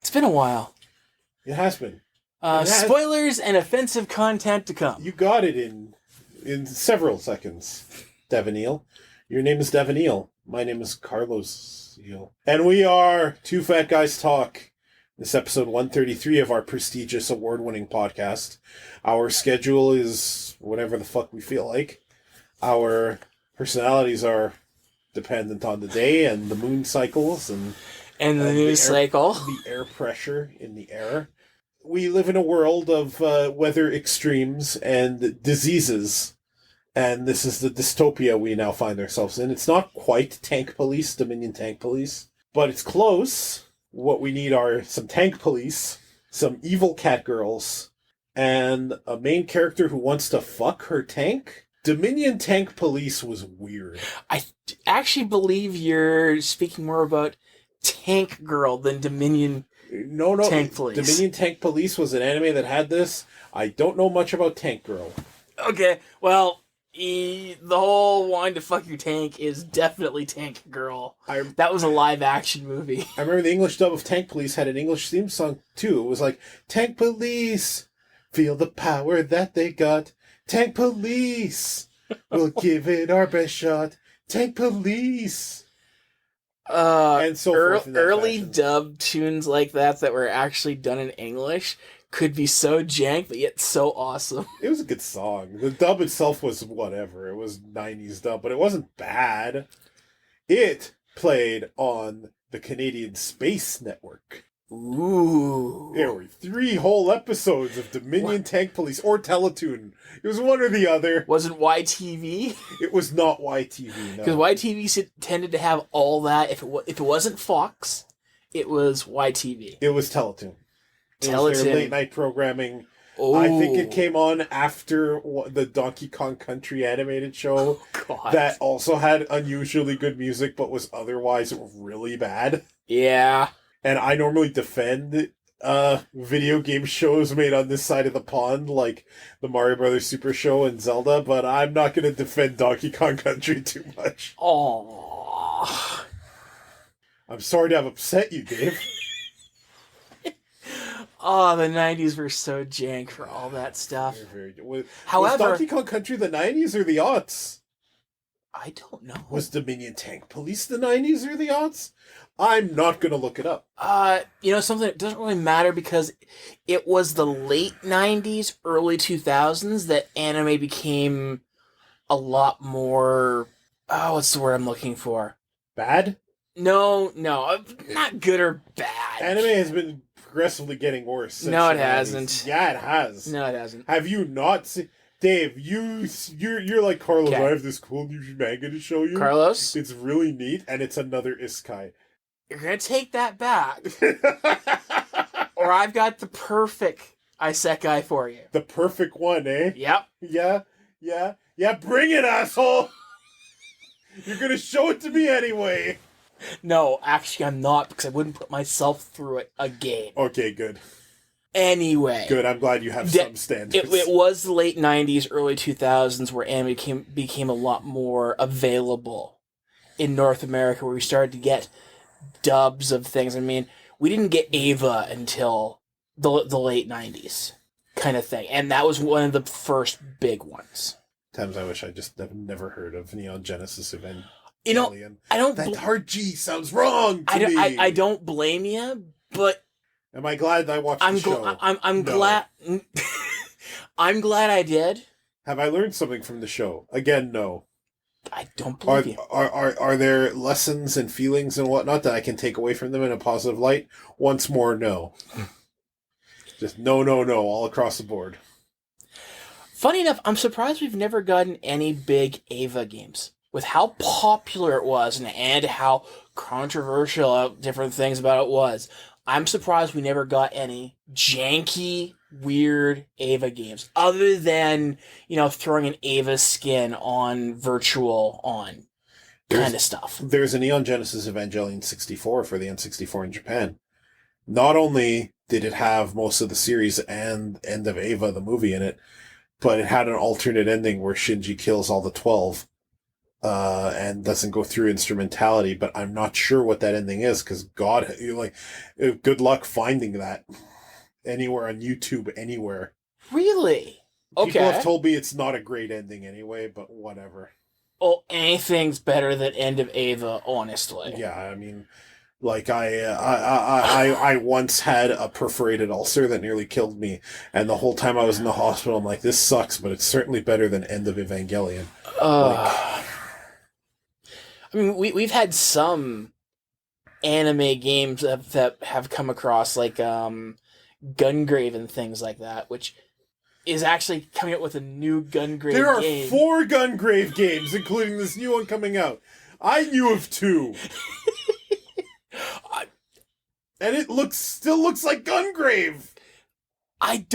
It's been a while. It has been. Spoilers and offensive content to come. You got it in several seconds, Devonil. Your name is Devonil. My name is Carlos Eel. And we are Two Fat Guys Talk. This episode 133 of our prestigious award-winning podcast. Our schedule is whatever the fuck we feel like. Our personalities are dependent on the day and the moon cycles and the news cycle. The air pressure in the air. We live in a world of weather extremes and diseases. And this is the dystopia we now find ourselves in. It's not quite Tank Police, Dominion Tank Police, but it's close. What we need are some tank police, some evil cat girls, and a main character who wants to fuck her tank. Dominion Tank Police was weird. I actually believe you're speaking more about Tank Girl than Dominion Tank Police. Dominion Tank Police was an anime that had this. I don't know much about Tank Girl. Okay, well, the whole wanting to fuck your tank is definitely Tank Girl. That was a live-action movie. I remember the English dub of Tank Police had an English theme song, too. It was like, Tank Police, feel the power that they got. Tank Police, we'll give it our best shot. Tank Police. And so forth in that early fashion. dub tunes like that were actually done in English could be so jank, but yet so awesome. It was a good song. The dub itself was whatever. It was 90s dub, but it wasn't bad. It played on the Canadian Space Network. Ooh. There were 3 whole episodes of Dominion Tank Police or Teletoon. It was one or the other. Wasn't YTV? It was not YTV, no. Because YTV tended to have all that. If it wasn't Fox, it was YTV. It was Teletoon. It was their late night programming. Oh. I think it came on after the Donkey Kong Country animated show that also had unusually good music but was otherwise really bad. Yeah. And I normally defend video game shows made on this side of the pond, like the Mario Brothers Super Show and Zelda, but I'm not going to defend Donkey Kong Country too much. Aww. I'm sorry to have upset you, Dave. Oh, the 90s were so jank for all that stuff. However, was Donkey Kong Country the 90s or the aughts? I don't know. Was Dominion Tank Police the 90s or the aughts? I'm not going to look it up. Something that doesn't really matter because it was the late 90s, early 2000s that anime became a lot more... Oh, what's the word I'm looking for? Bad? No, not good or bad. Anime has been progressively getting worse since No, it the 90s. hasn't. Yeah, it has. No, it hasn't. Have you not seen... Dave, you're like, Carlos, I have this cool new manga to show you. Carlos? It's really neat, and it's another isekai. You're going to take that back. Or I've got the perfect isekai for you. The perfect one, eh? Yep. Yeah, bring it, asshole! You're going to show it to me anyway. No, actually I'm not, because I wouldn't put myself through it again. Okay, good. Anyway. Good, I'm glad you have some standards. It was the late 90s, early 2000s where anime became a lot more available in North America, where we started to get dubs of things. I mean, we didn't get Ava until the late 90s kind of thing, and that was one of the first big ones. Times I wish I just have never heard of Neon Genesis Evangelion. You know, I don't... That hard G sounds wrong to me. I don't blame you, but... Am I glad I watched the show? I'm glad... I'm glad I did. Have I learned something from the show? Again, no. I don't believe you. Are there lessons and feelings and whatnot that I can take away from them in a positive light? Once more, no. Just no, all across the board. Funny enough, I'm surprised we've never gotten any big Ava games. With how popular it was and how controversial different things about it was, I'm surprised we never got any janky, weird Ava games. Other than, throwing an Ava skin on virtual on kind of stuff. There's a Neon Genesis Evangelion 64 for the N64 in Japan. Not only did it have most of the series and End of Ava, the movie, in it, but it had an alternate ending where Shinji kills all the 12. and doesn't go through instrumentality, but I'm not sure what that ending is, because God, good luck finding that anywhere on YouTube, anywhere. Really? Okay. People have told me it's not a great ending anyway, but whatever. Well, anything's better than End of Ava, honestly. Yeah, I mean, like I once had a perforated ulcer that nearly killed me, and the whole time I was in the hospital, I'm like, this sucks, but it's certainly better than End of Evangelion. I mean, we've had some anime games that have come across, like Gungrave and things like that, which is actually coming out with a new Gungrave There are game. 4 Gungrave games, including this new one coming out. I knew of 2. And it still looks like Gungrave. I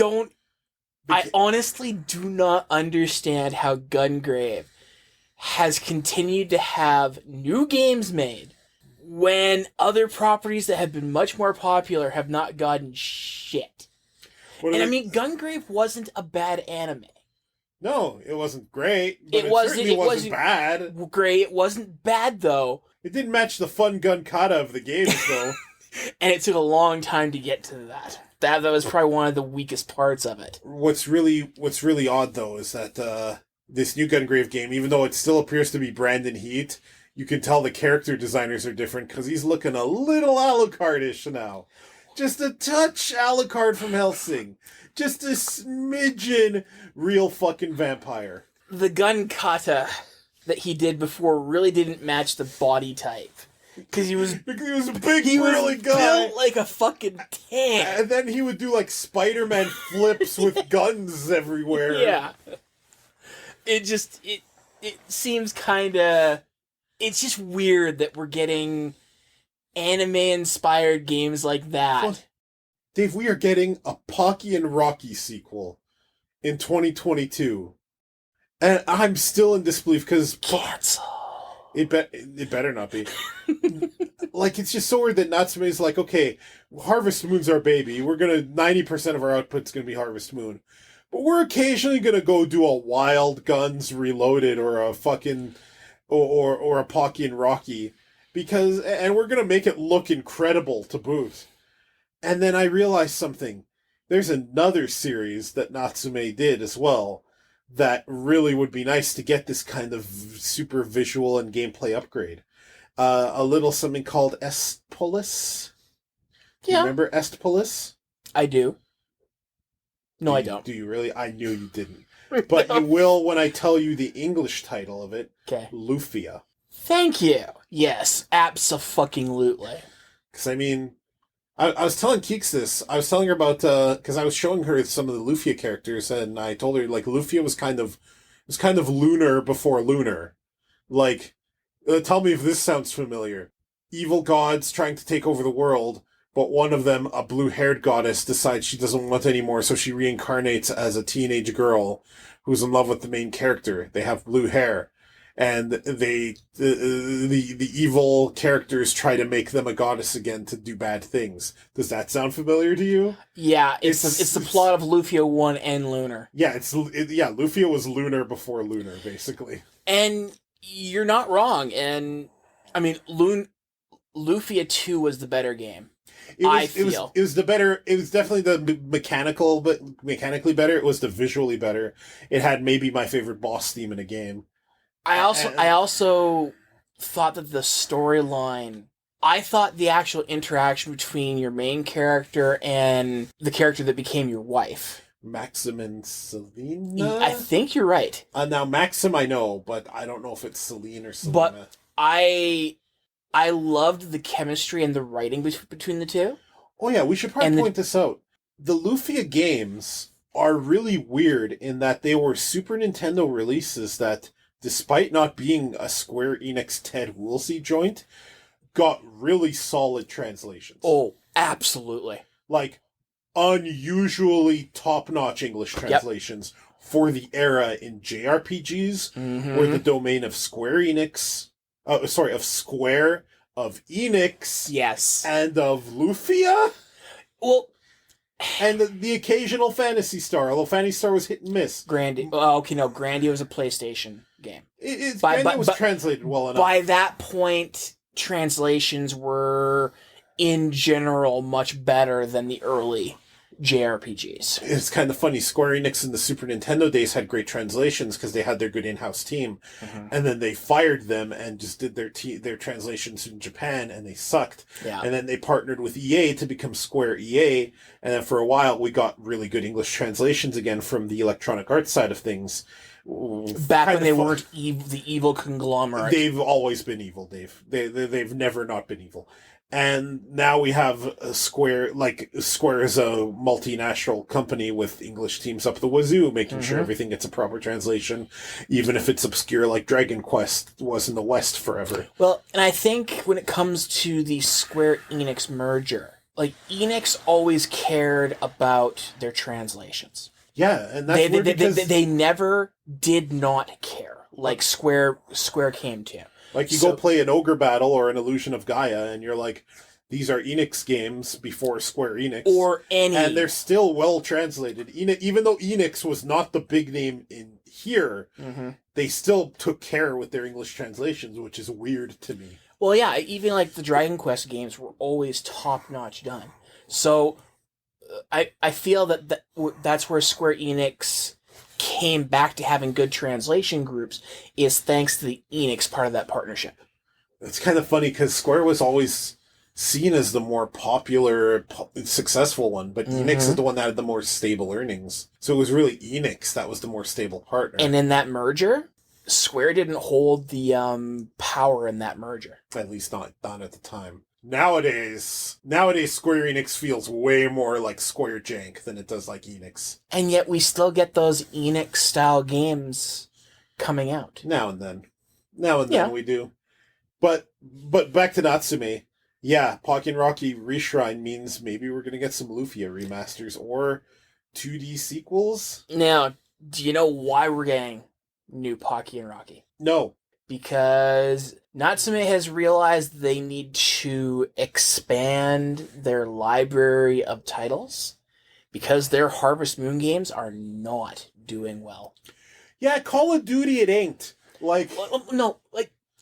honestly do not understand how Gungrave has continued to have new games made when other properties that have been much more popular have not gotten shit. And I mean, Gungrave wasn't a bad anime. No, it wasn't great. But It certainly wasn't bad. Great. It wasn't bad, though. It didn't match the fun gun kata of the games, though. And it took a long time to get to that. That was probably one of the weakest parts of it. What's really odd, though, is that this new Gungrave game, even though it still appears to be Brandon Heat, you can tell the character designers are different, because he's looking a little Alucard-ish now. Just a touch Alucard from Hellsing. Just a smidgen real fucking vampire. The gun kata that he did before really didn't match the body type. Because he was a big, burly guy. Built like a fucking tank. And then he would do like Spider-Man flips with guns everywhere. Yeah. It seems kind of... It's just weird that we're getting anime-inspired games like that. Well, Dave, we are getting a Pocky and Rocky sequel in 2022. And I'm still in disbelief because... Cancel. It better not be. Like, it's just so weird that Natsume's like, okay, Harvest Moon's our baby. 90% of our output's gonna be Harvest Moon. But we're occasionally gonna go do a Wild Guns Reloaded or a fucking... Or a Pocky and Rocky. And we're gonna make it look incredible to boot. And then I realized something. There's another series that Natsume did as well that really would be nice to get this kind of super visual and gameplay upgrade. A little something called Estpolis. Do you remember Estpolis? I do. No, I don't. Do you really? I knew you didn't. But you will when I tell you the English title of it. Okay. Lufia. Thank you. Yes, abso-fucking-lutely. Because, I mean... I was telling Keeks this. I was telling her about, because I was showing her some of the Lufia characters, and I told her, like, Lufia was kind of lunar before lunar. Like, tell me if this sounds familiar. Evil gods trying to take over the world, but one of them, a blue-haired goddess, decides she doesn't want any more, so she reincarnates as a teenage girl who's in love with the main character. They have blue hair. And the evil characters try to make them a goddess again to do bad things. Does that sound familiar to you? Yeah, it's the plot of Lufia 1 and Lunar. Yeah, Lufia was lunar before lunar, basically. And you're not wrong. And I mean, Lufia 2 was the better game. It was definitely the mechanically better. It was the visually better. It had maybe my favorite boss theme in a game. I also thought that the storyline... I thought the actual interaction between your main character and the character that became your wife... Maxim and Selena? I think you're right. Now, Maxim I know, but I don't know if it's Selene or Selena. But I loved the chemistry and the writing between the two. Oh yeah, we should probably point this out. The Lufia games are really weird in that they were Super Nintendo releases that... despite not being a Square-Enix Ted Woolsey joint, got really solid translations. Oh, absolutely. Like, unusually top-notch English translations for the era in JRPGs, where the domain of Square-Enix... of Square, of Enix... Yes. And of Lufia? Well... And the occasional Phantasy Star, although Phantasy Star was hit and miss. Grandia was a PlayStation game. It was translated well enough. By that point, translations were, in general, much better than the early JRPGs. It's kind of funny. Square Enix in the Super Nintendo days had great translations because they had their good in-house team, and then they fired them and just did their translations in Japan, and they sucked. Yeah. And then they partnered with EA to become Square EA, and then for a while we got really good English translations again from the Electronic Arts side of things. Back when they weren't the evil conglomerate. They've always been evil, Dave. They've never not been evil. And now we have a Square, Square is a multinational company with English teams up the wazoo, making sure everything gets a proper translation, even if it's obscure like Dragon Quest was in the West forever. Well, and I think when it comes to the Square Enix merger, Enix always cared about their translations. Yeah, and that's they never did not care like Square came to. Go play an Ogre Battle or an Illusion of Gaia, and you're like, these are Enix games before Square Enix. Or any. And they're still well translated. Even though Enix was not the big name in here, they still took care with their English translations, which is weird to me. Well, yeah, even the Dragon Quest games were always top-notch done. So I feel that's where Square Enix came back to having good translation groups is thanks to the Enix part of that partnership. It's kind of funny because Square was always seen as the more popular, successful one, but Enix is the one that had the more stable earnings. So it was really Enix that was the more stable partner. And in that merger, Square didn't hold the power in that merger. At least not at the time. Nowadays, Square Enix feels way more like Square Jank than it does like Enix. And yet we still get those Enix-style games coming out. Now and then we do. But back to Natsume. Yeah, Pocky and Rocky Reshrined means maybe we're going to get some Lufia remasters or 2D sequels. Now, do you know why we're getting new Pocky and Rocky? No. Because Natsume has realized they need to expand their library of titles because their Harvest Moon games are not doing well. Yeah, Call of Duty it ain't.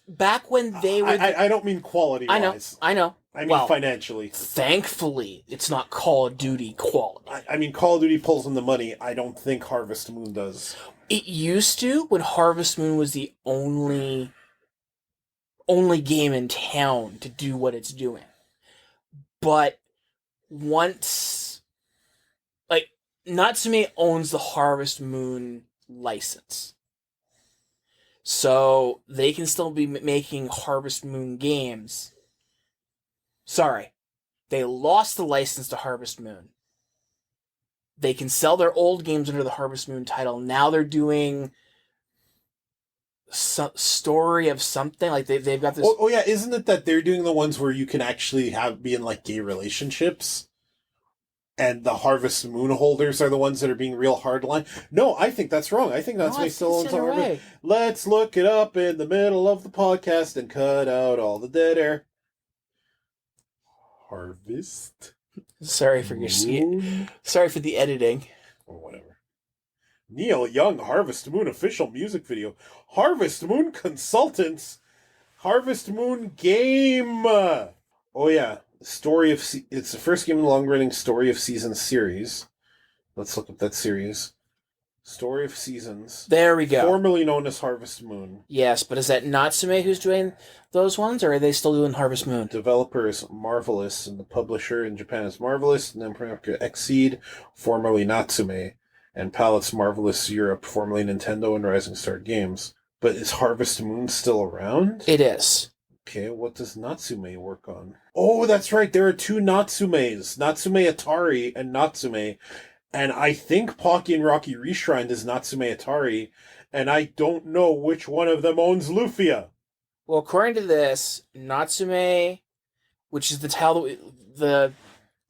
Back when they were... I don't mean quality-wise. I know. I mean financially. Thankfully, it's not Call of Duty quality. I mean, Call of Duty pulls in the money. I don't think Harvest Moon does. It used to when Harvest Moon was the only game in town to do what it's doing. But once... Natsume owns the Harvest Moon license. So they can still be making Harvest Moon games. Sorry. They lost the license to Harvest Moon. They can sell their old games under the Harvest Moon title. Now they're doing story of something. They've got this... Oh yeah, isn't it that they're doing the ones where you can actually be in gay relationships? And the Harvest Moon holders are the ones that are being real hardline. No, I think that's wrong. I think that's my still owns Harvest. Let's look it up in the middle of the podcast and cut out all the dead air. Harvest. Sorry for the editing. Or whatever. Neil Young Harvest Moon official music video. Harvest Moon Consultants. Harvest Moon game. Oh yeah. It's the first game in the long-running Story of Seasons series. Let's look up that series. Story of Seasons. There we go. Formerly known as Harvest Moon. Yes, but is that Natsume who's doing those ones, or are they still doing Harvest Moon? Developer is Marvelous, and the publisher in Japan is Marvelous, and then America Exceed, formerly Natsume, and Palettes Marvelous Europe, formerly Nintendo and Rising Star Games. But is Harvest Moon still around? It is. Okay, what does Natsume work on? Oh, that's right, there are two Natsumes. Natsume Atari and Natsume. And I think Pocky and Rocky Reshrined is Natsume Atari, and I don't know which one of them owns Lufia. Well, according to this, Natsume, which is the title, the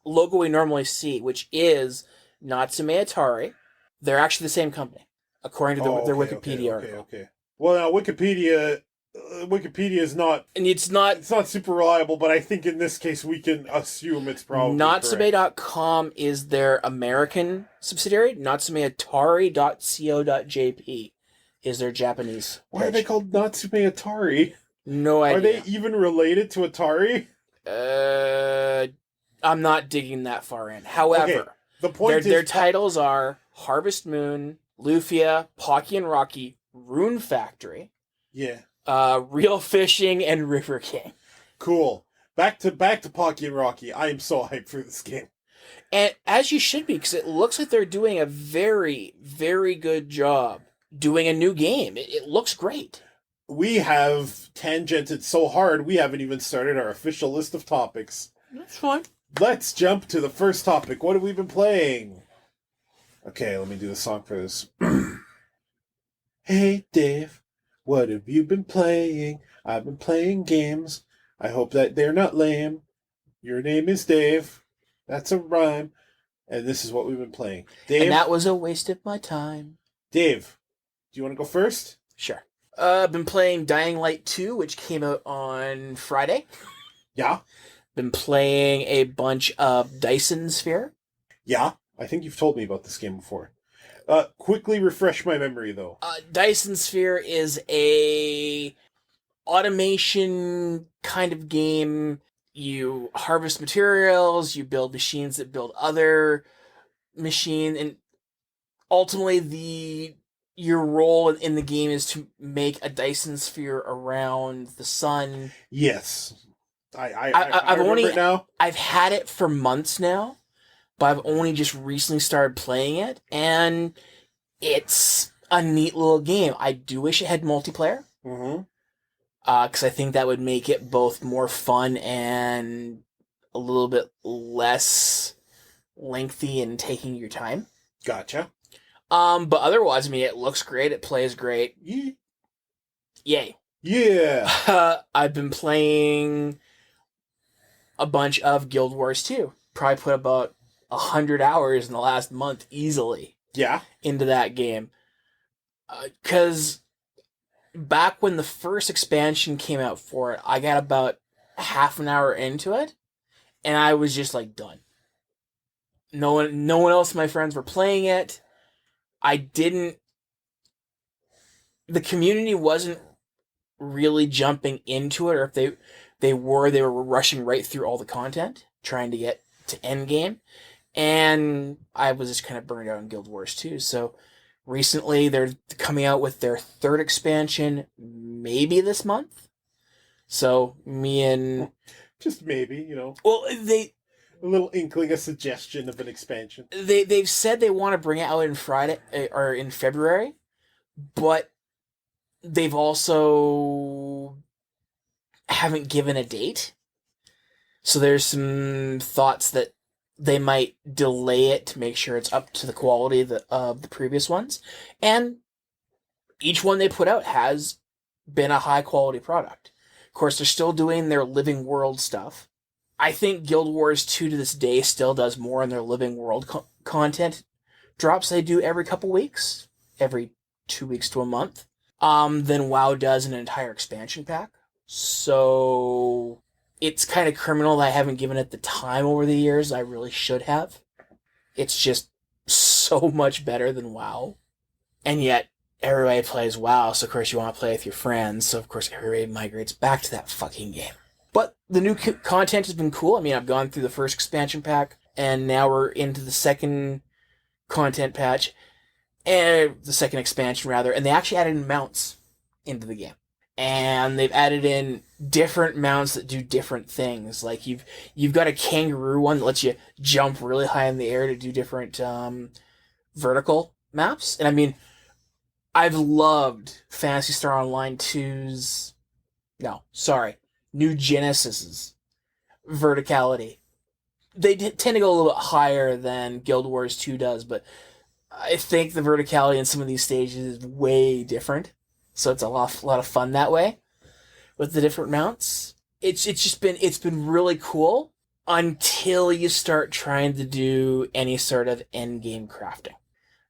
logo we normally see, which is Natsume Atari, they're actually the same company, according to their Wikipedia article. Okay. Well, now Wikipedia is not... And it's not super reliable, but I think in this case we can assume it's probably Natsume.com is their American subsidiary. NatsumeAtari.co.jp is their Japanese. Why are they called Natsume Atari? No idea. Are they even related to Atari? I'm not digging that far in. However, Okay, the point their titles are Harvest Moon, Lufia, Pocky and Rocky, Rune Factory, Real Fishing, and River King. Cool. Back to Pocky and Rocky. I am so hyped for this game. And as you should be, because it looks like they're doing a very, very good job doing a new game. It looks great. We have tangented so hard, we haven't even started our official list of topics. That's fine. Let's jump to the first topic. What have we been playing? Okay, let me do the song for this. Hey, Dave, what have you been playing? I've been playing games. I hope that they're not lame. Your name is Dave. That's a rhyme. And this is what we've been playing. Dave, and that was a waste of my time. Dave, do you want to go first? Sure. I've been playing Dying Light 2, which came out on Friday. Yeah. Been playing a bunch of Dyson Sphere. Yeah. I think you've told me about this game before. Quickly refresh my memory, though. Dyson Sphere is a automation kind of game. You harvest materials, you build machines that build other machines, and ultimately your role in the game is to make a Dyson sphere around the sun. Yes. I remember it now. I've had it for months now, but I've only just recently started playing it, and it's a neat little game. I do wish it had multiplayer. Mm-hmm. Because I think that would make it both more fun and a little bit less lengthy in taking your time. Gotcha. But otherwise, I mean, it looks great. It plays great. Yay. Yeah. I've been playing a bunch of Guild Wars 2. Probably put about 100 hours in the last month easily. Yeah. Into that game. Because back when the first expansion came out for it, I got about half an hour into it, and I was just like done. No one else, my friends, were playing it. The community wasn't really jumping into it, or if they were rushing right through all the content, trying to get to endgame, and I was just kind of burned out on Guild Wars 2, so recently, they're coming out with their third expansion, maybe this month. So me and just maybe, Well, a little inkling, a suggestion of an expansion. They've said they want to bring it out in February, but they've also haven't given a date. So there's some thoughts that they might delay it to make sure it's up to the quality of the previous ones. And each one they put out has been a high-quality product. Of course, they're still doing their Living World stuff. I think Guild Wars 2 to this day still does more in their Living World content drops they do every couple weeks, every 2 weeks to a month, than WoW does an entire expansion pack. So it's kind of criminal that I haven't given it the time over the years I really should have. It's just so much better than WoW. And yet, everybody plays WoW, so of course you want to play with your friends, so of course everybody migrates back to that fucking game. But the new content has been cool. I mean, I've gone through the first expansion pack, and now we're into the second content patch, and the second expansion, rather, and they actually added mounts into the game. And they've added in different mounts that do different things. Like you've got a kangaroo one that lets you jump really high in the air to do different vertical maps. And I mean, I've loved Phantasy Star Online 2's... New Genesis's verticality. They tend to go a little bit higher than Guild Wars 2 does, but I think the verticality in some of these stages is way different. So it's a lot of fun that way with the different mounts. It's been really cool until you start trying to do any sort of end game crafting.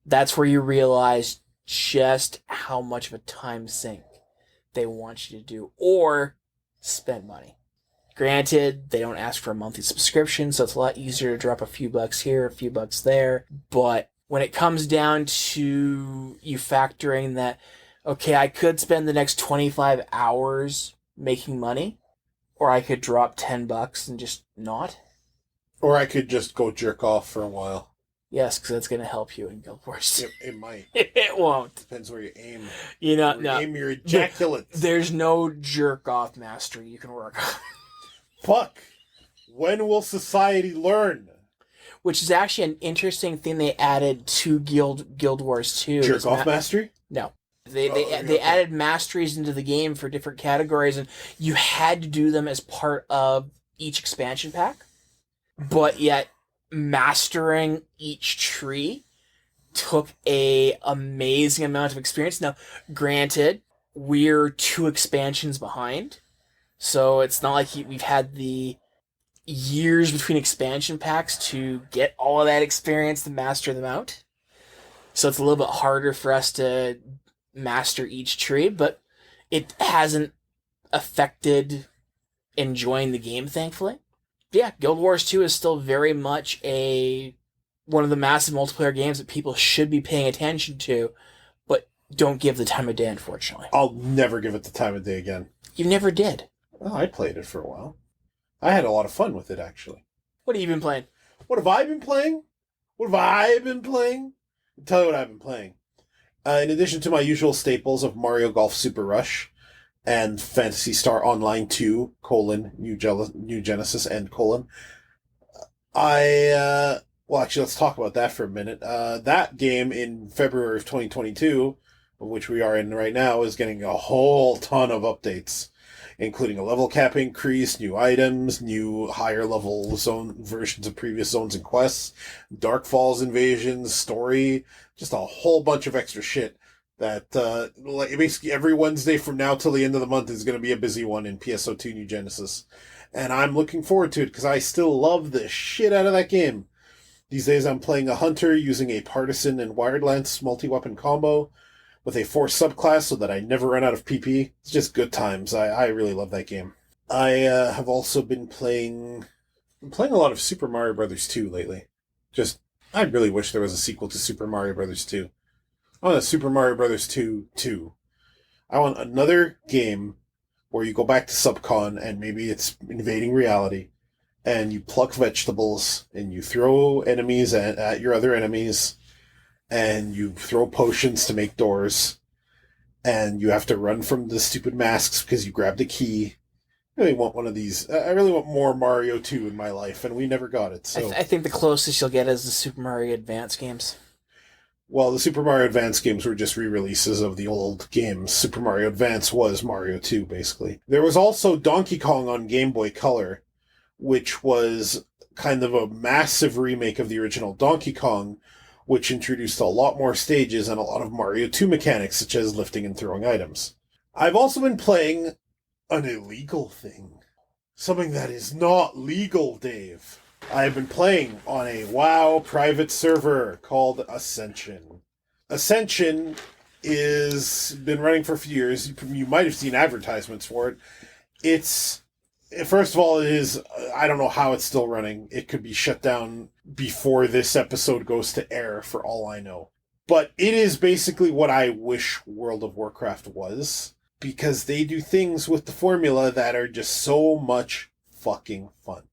That's where you realize just how much of a time sink they want you to do, or spend money. Granted, they don't ask for a monthly subscription, so it's a lot easier to drop a few bucks here, a few bucks there. But when it comes down to you factoring that okay, I could spend the next 25 hours making money, or I could drop $10 and just not. Or I could just go jerk off for a while. Yes, because that's going to help you in Guild Wars. It might. It won't. Depends where you aim. Aim your ejaculate. There's no jerk off mastery you can work on. Fuck. When will society learn? Which is actually an interesting thing they added to Guild Wars 2. Jerk off mastery? No. They added masteries into the game for different categories, and you had to do them as part of each expansion pack. But yet, mastering each tree took a amazing amount of experience. Now, granted, we're 2 expansions behind, so it's not like we've had the years between expansion packs to get all of that experience to master them out. So it's a little bit harder for us to master each tree, but it hasn't affected enjoying the game, thankfully. Yeah, Guild Wars 2 is still very much one of the massive multiplayer games that people should be paying attention to, but don't give the time of day, unfortunately. I'll never give it the time of day again. You never did. Well, I played it for a while. I had a lot of fun with it, actually. What have you been playing? What have I been playing? I'll tell you what I've been playing. In addition to my usual staples of Mario Golf Super Rush and Phantasy Star Online 2, New Genesis, let's talk about that for a minute. That game in February of 2022, which we are in right now, is getting a whole ton of updates, including a level cap increase, new items, new higher level zone versions of previous zones and quests, Dark Falls invasions, story, just a whole bunch of extra shit that basically every Wednesday from now till the end of the month is going to be a busy one in PSO2 New Genesis. And I'm looking forward to it because I still love the shit out of that game. These days I'm playing a hunter using a partisan and wired lance multi-weapon combo with a force subclass so that I never run out of PP. It's just good times. I really love that game. I have also been playing a lot of Super Mario Bros. 2 lately. I really wish there was a sequel to Super Mario Bros. 2. I want a Super Mario Bros. 2 2. I want another game where you go back to Subcon and maybe it's invading reality and you pluck vegetables and you throw enemies at your other enemies and you throw potions to make doors and you have to run from the stupid masks because you grabbed a key. I really want one of these. I really want more Mario 2 in my life, and we never got it. So I think the closest you'll get is the Super Mario Advance games. Well, the Super Mario Advance games were just re-releases of the old games. Super Mario Advance was Mario 2, basically. There was also Donkey Kong on Game Boy Color, which was kind of a massive remake of the original Donkey Kong, which introduced a lot more stages and a lot of Mario 2 mechanics, such as lifting and throwing items. I've also been playing an illegal thing. Something that is not legal, Dave. I've been playing on a WoW private server called Ascension. Ascension is been running for a few years. You might have seen advertisements for it. First of all, it is, I don't know how it's still running. It could be shut down before this episode goes to air, for all I know. But it is basically what I wish World of Warcraft was, because they do things with the formula that are just so much fucking fun.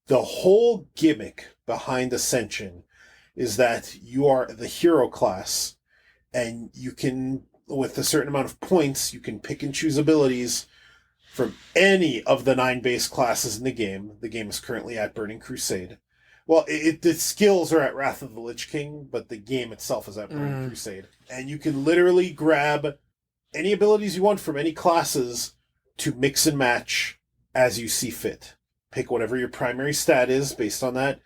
The whole gimmick behind Ascension is that you are the hero class, and you can, with a certain amount of points, you can pick and choose abilities from any of the 9 base classes in the game. The game is currently at Burning Crusade. Well, the skills are at Wrath of the Lich King, but the game itself is at Burning Crusade. And you can literally grab any abilities you want from any classes to mix and match as you see fit. Pick whatever your primary stat is based on that,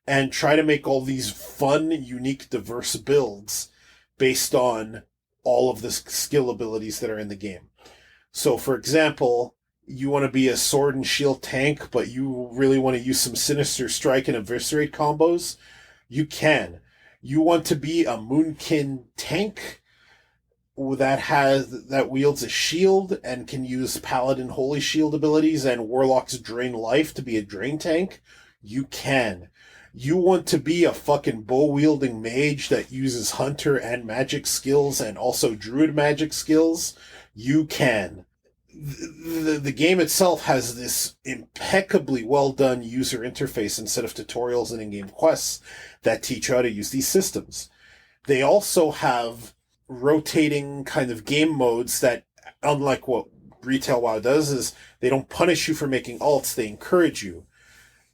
and try to make all these fun, unique, diverse builds based on all of the skill abilities that are in the game. So, for example, you want to be a sword and shield tank, but you really want to use some Sinister Strike and Eviscerate combos? You can. You want to be a Moonkin tank that wields a shield and can use Paladin Holy Shield abilities and Warlock's Drain Life to be a drain tank? You can. You want to be a fucking bow-wielding mage that uses hunter and magic skills and also druid magic skills? You can. The game itself has this impeccably well-done user interface instead of tutorials and in-game quests that teach you how to use these systems. They also have rotating kind of game modes that, unlike what Retail WoW does, is they don't punish you for making alts, they encourage you.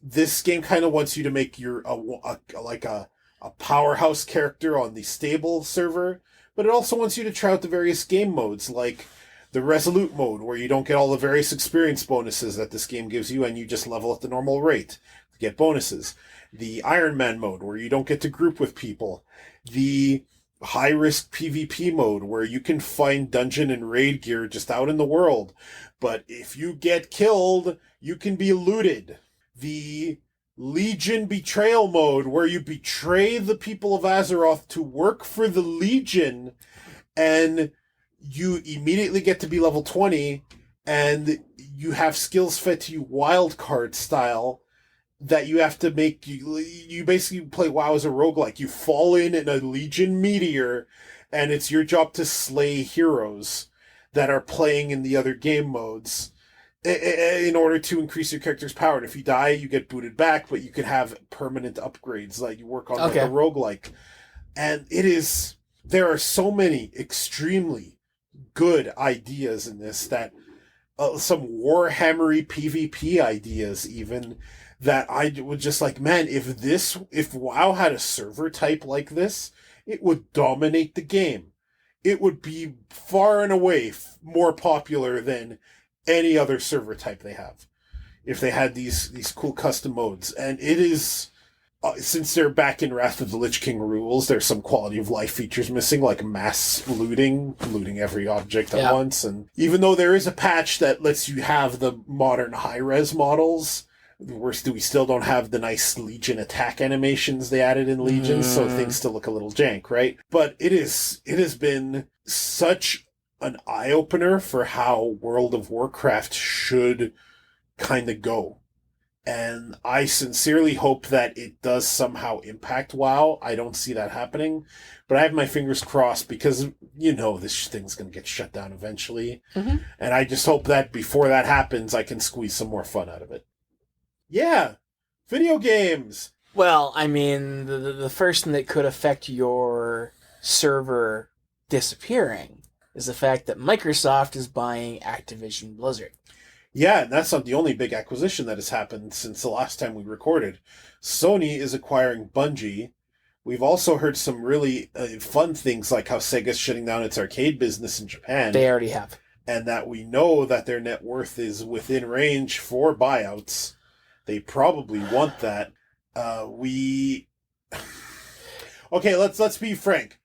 This game kind of wants you to make your a powerhouse character on the stable server, but it also wants you to try out the various game modes, like the Resolute mode, where you don't get all the various experience bonuses that this game gives you, and you just level at the normal rate to get bonuses. The Iron Man mode, where you don't get to group with people. The high-risk PvP mode, where you can find dungeon and raid gear just out in the world, but if you get killed, you can be looted. The Legion Betrayal mode, where you betray the people of Azeroth to work for the Legion, and you immediately get to be level 20, and you have skills fed to you wildcard style that you have to make. You basically play WoW as a roguelike. You fall in a Legion meteor, and it's your job to slay heroes that are playing in the other game modes in order to increase your character's power. And if you die, you get booted back, but you can have permanent upgrades, like you work on like a roguelike. And there are so many extremely good ideas in this, that some Warhammery PvP ideas even, that I would just like, man, if WoW had a server type like this, it would dominate the game. It would be far and away more popular than any other server type they have, if they had these cool custom modes. And it is, since they're back in Wrath of the Lich King rules, there's some quality of life features missing, like mass looting every object at once. And even though there is a patch that lets you have the modern high-res models, we still don't have the nice Legion attack animations they added in Legion, so things still look a little jank, right? But it has been such an eye-opener for how World of Warcraft should kind of go. And I sincerely hope that it does somehow impact WoW. I don't see that happening, but I have my fingers crossed, because this thing's going to get shut down eventually. Mm-hmm. And I just hope that before that happens, I can squeeze some more fun out of it. Yeah, video games. Well, I mean, the first thing that could affect your server disappearing is the fact that Microsoft is buying Activision-Blizzard. Yeah, and that's not the only big acquisition that has happened since the last time we recorded. Sony is acquiring Bungie. We've also heard some really fun things, like how Sega's shutting down its arcade business in Japan. They already have. And that we know that their net worth is within range for buyouts. They probably want that. Okay, let's be frank.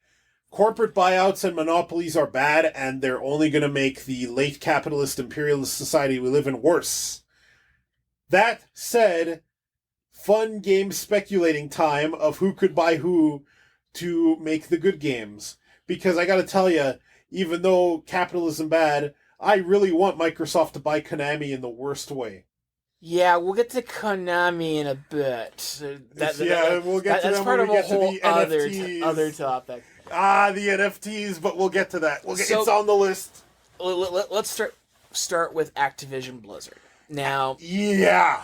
Corporate buyouts and monopolies are bad, and they're only going to make the late capitalist imperialist society we live in worse. That said, fun game speculating time of who could buy who to make the good games. Because I got to tell you, even though capitalism bad, I really want Microsoft to buy Konami in the worst way. Yeah, we'll get to Konami in a bit. We'll get to that's them part when of we a get to whole the NFTs. other topic. The NFTs, but we'll get to that. It's on the list. Let's start with Activision-Blizzard. Now, yeah,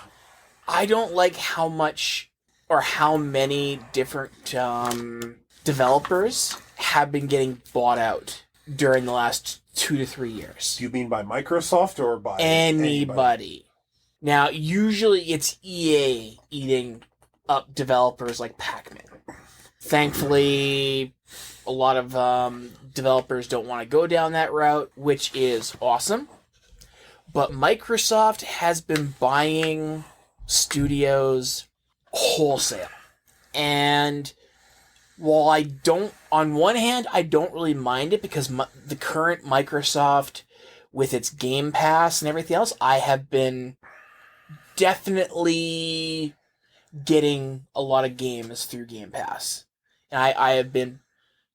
I don't like how much or how many different developers have been getting bought out during the last 2 to 3 years. Do you mean by Microsoft or by anybody? Now, usually it's EA eating up developers like Pac-Man. Thankfully, a lot of developers don't want to go down that route, which is awesome. But Microsoft has been buying studios wholesale. And while on one hand, I don't really mind it, because the current Microsoft, with its Game Pass and everything else, I have been definitely getting a lot of games through Game Pass. And I have been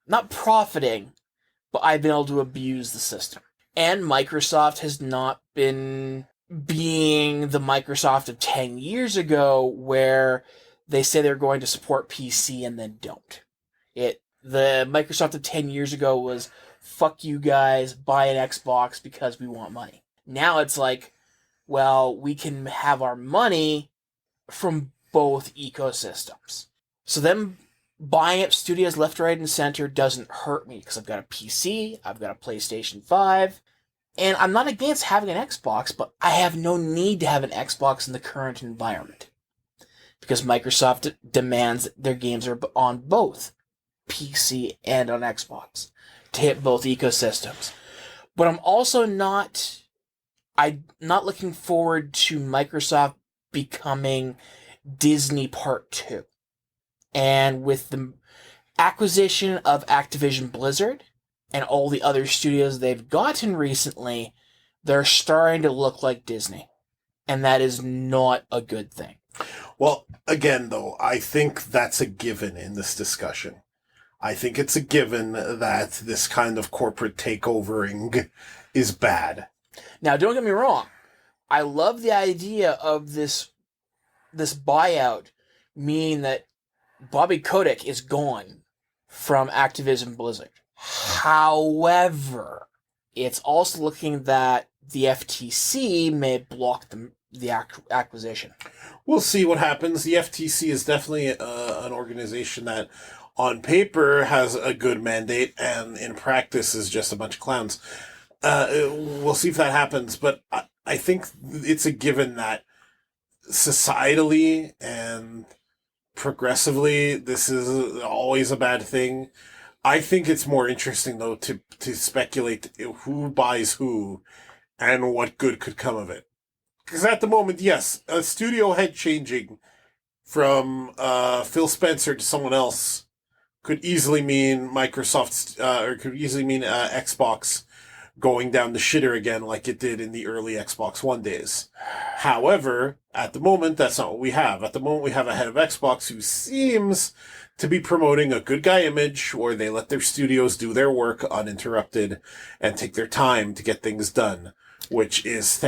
not profiting, but I've been able to abuse the system. And Microsoft has not been being the Microsoft of 10 years ago, where they say they're going to support PC and then don't. The Microsoft of 10 years ago was, fuck you guys, buy an Xbox because we want money. Now it's like, well, we can have our money from both ecosystems. So them buying up studios left, right, and center doesn't hurt me because I've got a PC, I've got a PlayStation 5, and I'm not against having an Xbox, but I have no need to have an Xbox in the current environment because Microsoft demands that their games are on both PC and on Xbox to hit both ecosystems. But I'm also not looking forward to Microsoft becoming Disney Part 2. And with the acquisition of Activision-Blizzard and all the other studios they've gotten recently, they're starting to look like Disney. And that is not a good thing. Well, again, though, I think that's a given in this discussion. I think it's a given that this kind of corporate takeovering is bad. Now, don't get me wrong. I love the idea of this buyout, meaning that Bobby Kotick is gone from Activision-Blizzard. However, it's also looking that the FTC may block the acquisition. We'll see what happens. The FTC is definitely an organization that on paper has a good mandate and in practice is just a bunch of clowns. We'll see if that happens, but I think it's a given that societally and progressively this is always a bad thing. I think it's more interesting, though, to speculate who buys who and what good could come of it. Because at the moment, yes, a studio head changing from Phil Spencer to someone else could easily mean Microsoft's, or could easily mean Xbox going down the shitter again like it did in the early Xbox One days. However, at the moment, that's not what we have. At the moment, we have a head of Xbox who seems to be promoting a good guy image where they let their studios do their work uninterrupted and take their time to get things done, which is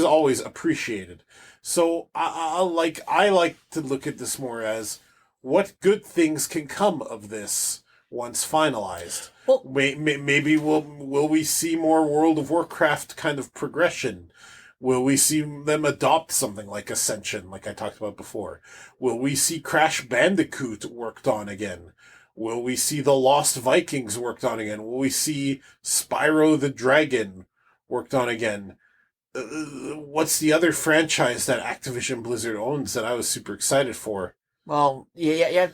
always appreciated. So I like to look at this more as what good things can come of this once finalized. Well, maybe will we see more World of Warcraft kind of progression? Will we see them adopt something like Ascension, like I talked about before? Will we see Crash Bandicoot worked on again? Will we see the Lost Vikings worked on again? Will we see Spyro the Dragon worked on again? What's the other franchise that Activision Blizzard owns that I was super excited for? Well, yeah,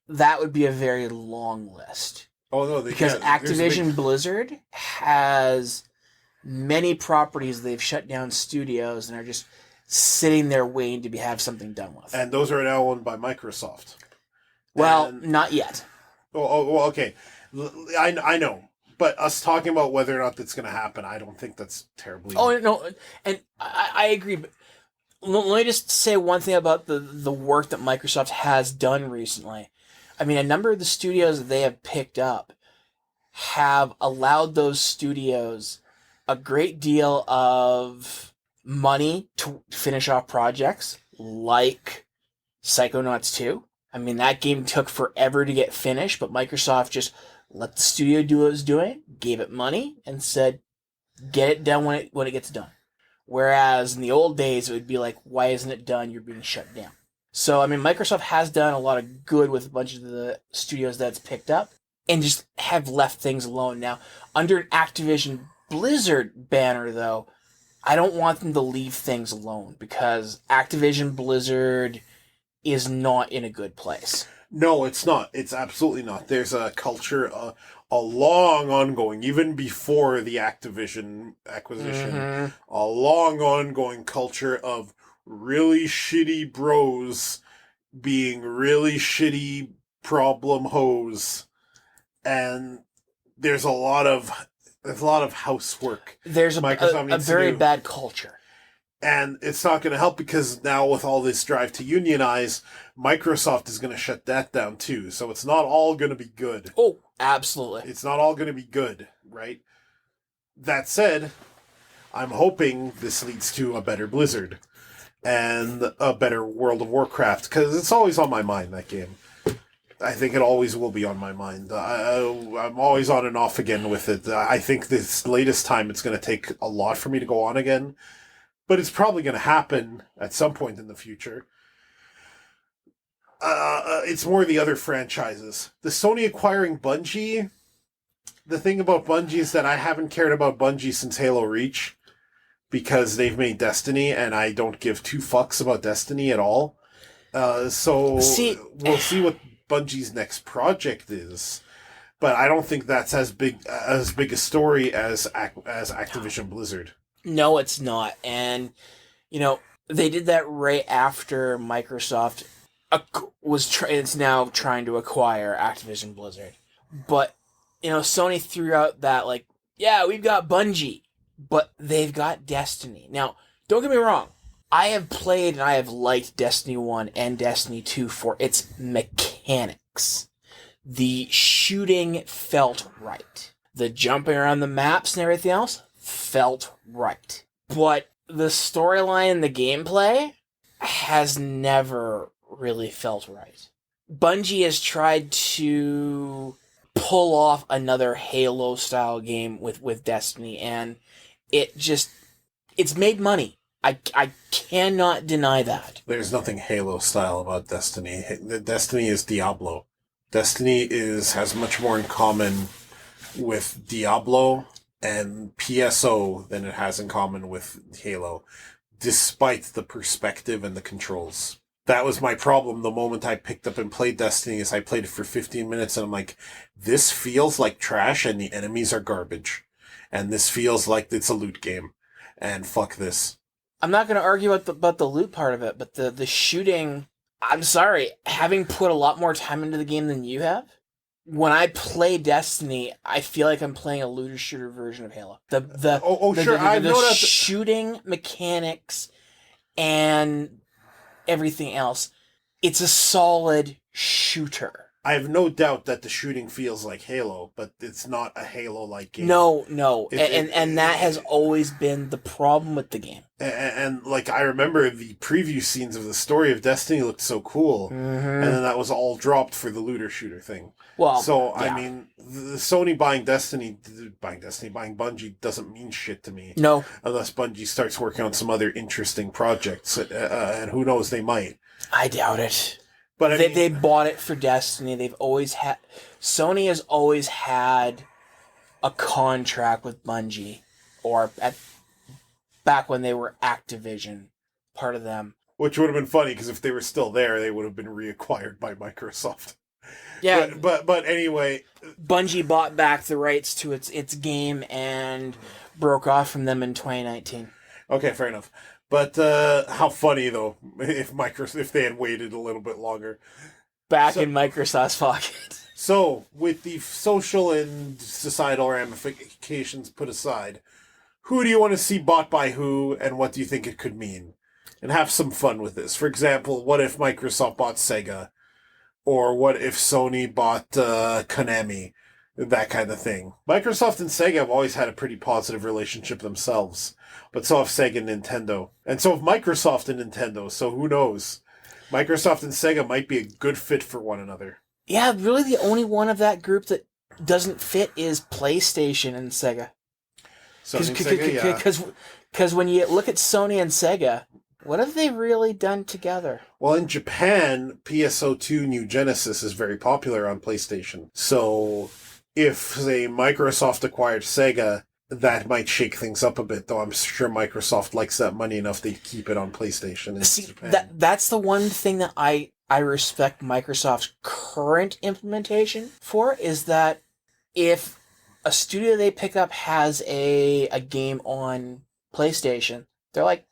that would be a very long list. Oh no, because Activision Blizzard has many properties they've shut down studios and are just sitting there waiting to have something done with. And those are now owned by Microsoft. Well, not yet. Well, okay. I know. But us talking about whether or not that's going to happen, I don't think that's terribly... Oh, no, and I agree, but let me just say one thing about the work that Microsoft has done recently. I mean, a number of the studios that they have picked up have allowed those studios a great deal of money to finish off projects, like Psychonauts 2. I mean, that game took forever to get finished, but Microsoft just let the studio do what it was doing, gave it money, and said, get it done when it gets done. Whereas in the old days, it would be like, why isn't it done? You're being shut down. So, I mean, Microsoft has done a lot of good with a bunch of the studios that's picked up and just have left things alone. Now, under an Activision-Blizzard banner, though, I don't want them to leave things alone because Activision-Blizzard is not in a good place. No, it's not. It's absolutely not. There's a culture, a long ongoing, even before the Activision acquisition, a long ongoing culture of really shitty bros being really shitty problem hoes. And there's a lot of housework. There's a very bad culture. And it's not going to help because now with all this drive to unionize, Microsoft is going to shut that down too. So it's not all going to be good. Oh, absolutely. It's not all going to be good, right? That said, I'm hoping this leads to a better Blizzard. and a better World of Warcraft, because it's always on my mind, that game. I think it always will be on my mind. I'm always on and off again with it. I think this latest time it's going to take a lot for me to go on again, but it's probably going to happen at some point in the future. It's more the other franchises. The Sony acquiring Bungie, the thing about Bungie is that I haven't cared about Bungie since Halo Reach, because they've made Destiny, and I don't give two fucks about Destiny at all. We'll see what Bungie's next project is, but I don't think that's as big a story as Activision-Blizzard. No, it's not. And, they did that right after Microsoft is now trying to acquire Activision-Blizzard. But, Sony threw out that, we've got Bungie, but they've got Destiny. Now, don't get me wrong. I have played and I have liked Destiny 1 and Destiny 2 for its mechanics. The shooting felt right. The jumping around the maps and everything else felt right. But the storyline and the gameplay has never really felt right. Bungie has tried to pull off another Halo-style game with Destiny, and it's made money. I cannot deny that. There's nothing Halo-style about Destiny. Destiny is Diablo. Destiny has much more in common with Diablo and PSO than it has in common with Halo, despite the perspective and the controls. That was my problem the moment I picked up and played Destiny, is I played it for 15 minutes and I'm like, this feels like trash and the enemies are garbage. And this feels like it's a loot game. And fuck this. I'm not going to argue about the loot part of it, but the shooting, I'm sorry, having put a lot more time into the game than you have, when I play Destiny, I feel like I'm playing a looter-shooter version of Halo. The shooting mechanics and everything else, it's a solid shooter. I have no doubt that the shooting feels like Halo, but it's not a Halo-like game. No. And that has always been the problem with the game. And I remember the preview scenes of the story of Destiny looked so cool, and then that was all dropped for the looter-shooter thing. Well, so, yeah. I mean, the Sony buying Bungie doesn't mean shit to me. No. Unless Bungie starts working on some other interesting projects, and who knows, they might. I doubt it. But they bought it for Destiny. Sony has always had a contract with Bungie, or back when they were Activision, part of them. Which would have been funny, because if they were still there, they would have been reacquired by Microsoft. Yeah, but anyway, Bungie bought back the rights to its game and broke off from them in 2019. Okay, fair enough. But how funny though if they had waited a little bit longer. In Microsoft's pocket. So, with the social and societal ramifications put aside, who do you want to see bought by who, and what do you think it could mean? And have some fun with this. For example, what if Microsoft bought Sega? Or what if Sony bought Konami? That kind of thing. Microsoft and Sega have always had a pretty positive relationship themselves. But so have Sega and Nintendo. And so have Microsoft and Nintendo, so who knows? Microsoft and Sega might be a good fit for one another. Yeah, really the only one of that group that doesn't fit is PlayStation and Sega. Because when you look at Sony and Sega, what have they really done together? Well, in Japan, PSO2 New Genesis is very popular on PlayStation. So if, say, Microsoft acquired Sega, that might shake things up a bit, though I'm sure Microsoft likes that money enough to keep it on PlayStation in Japan. That's the one thing that I respect Microsoft's current implementation for, is that if a studio they pick up has a game on PlayStation, they're like,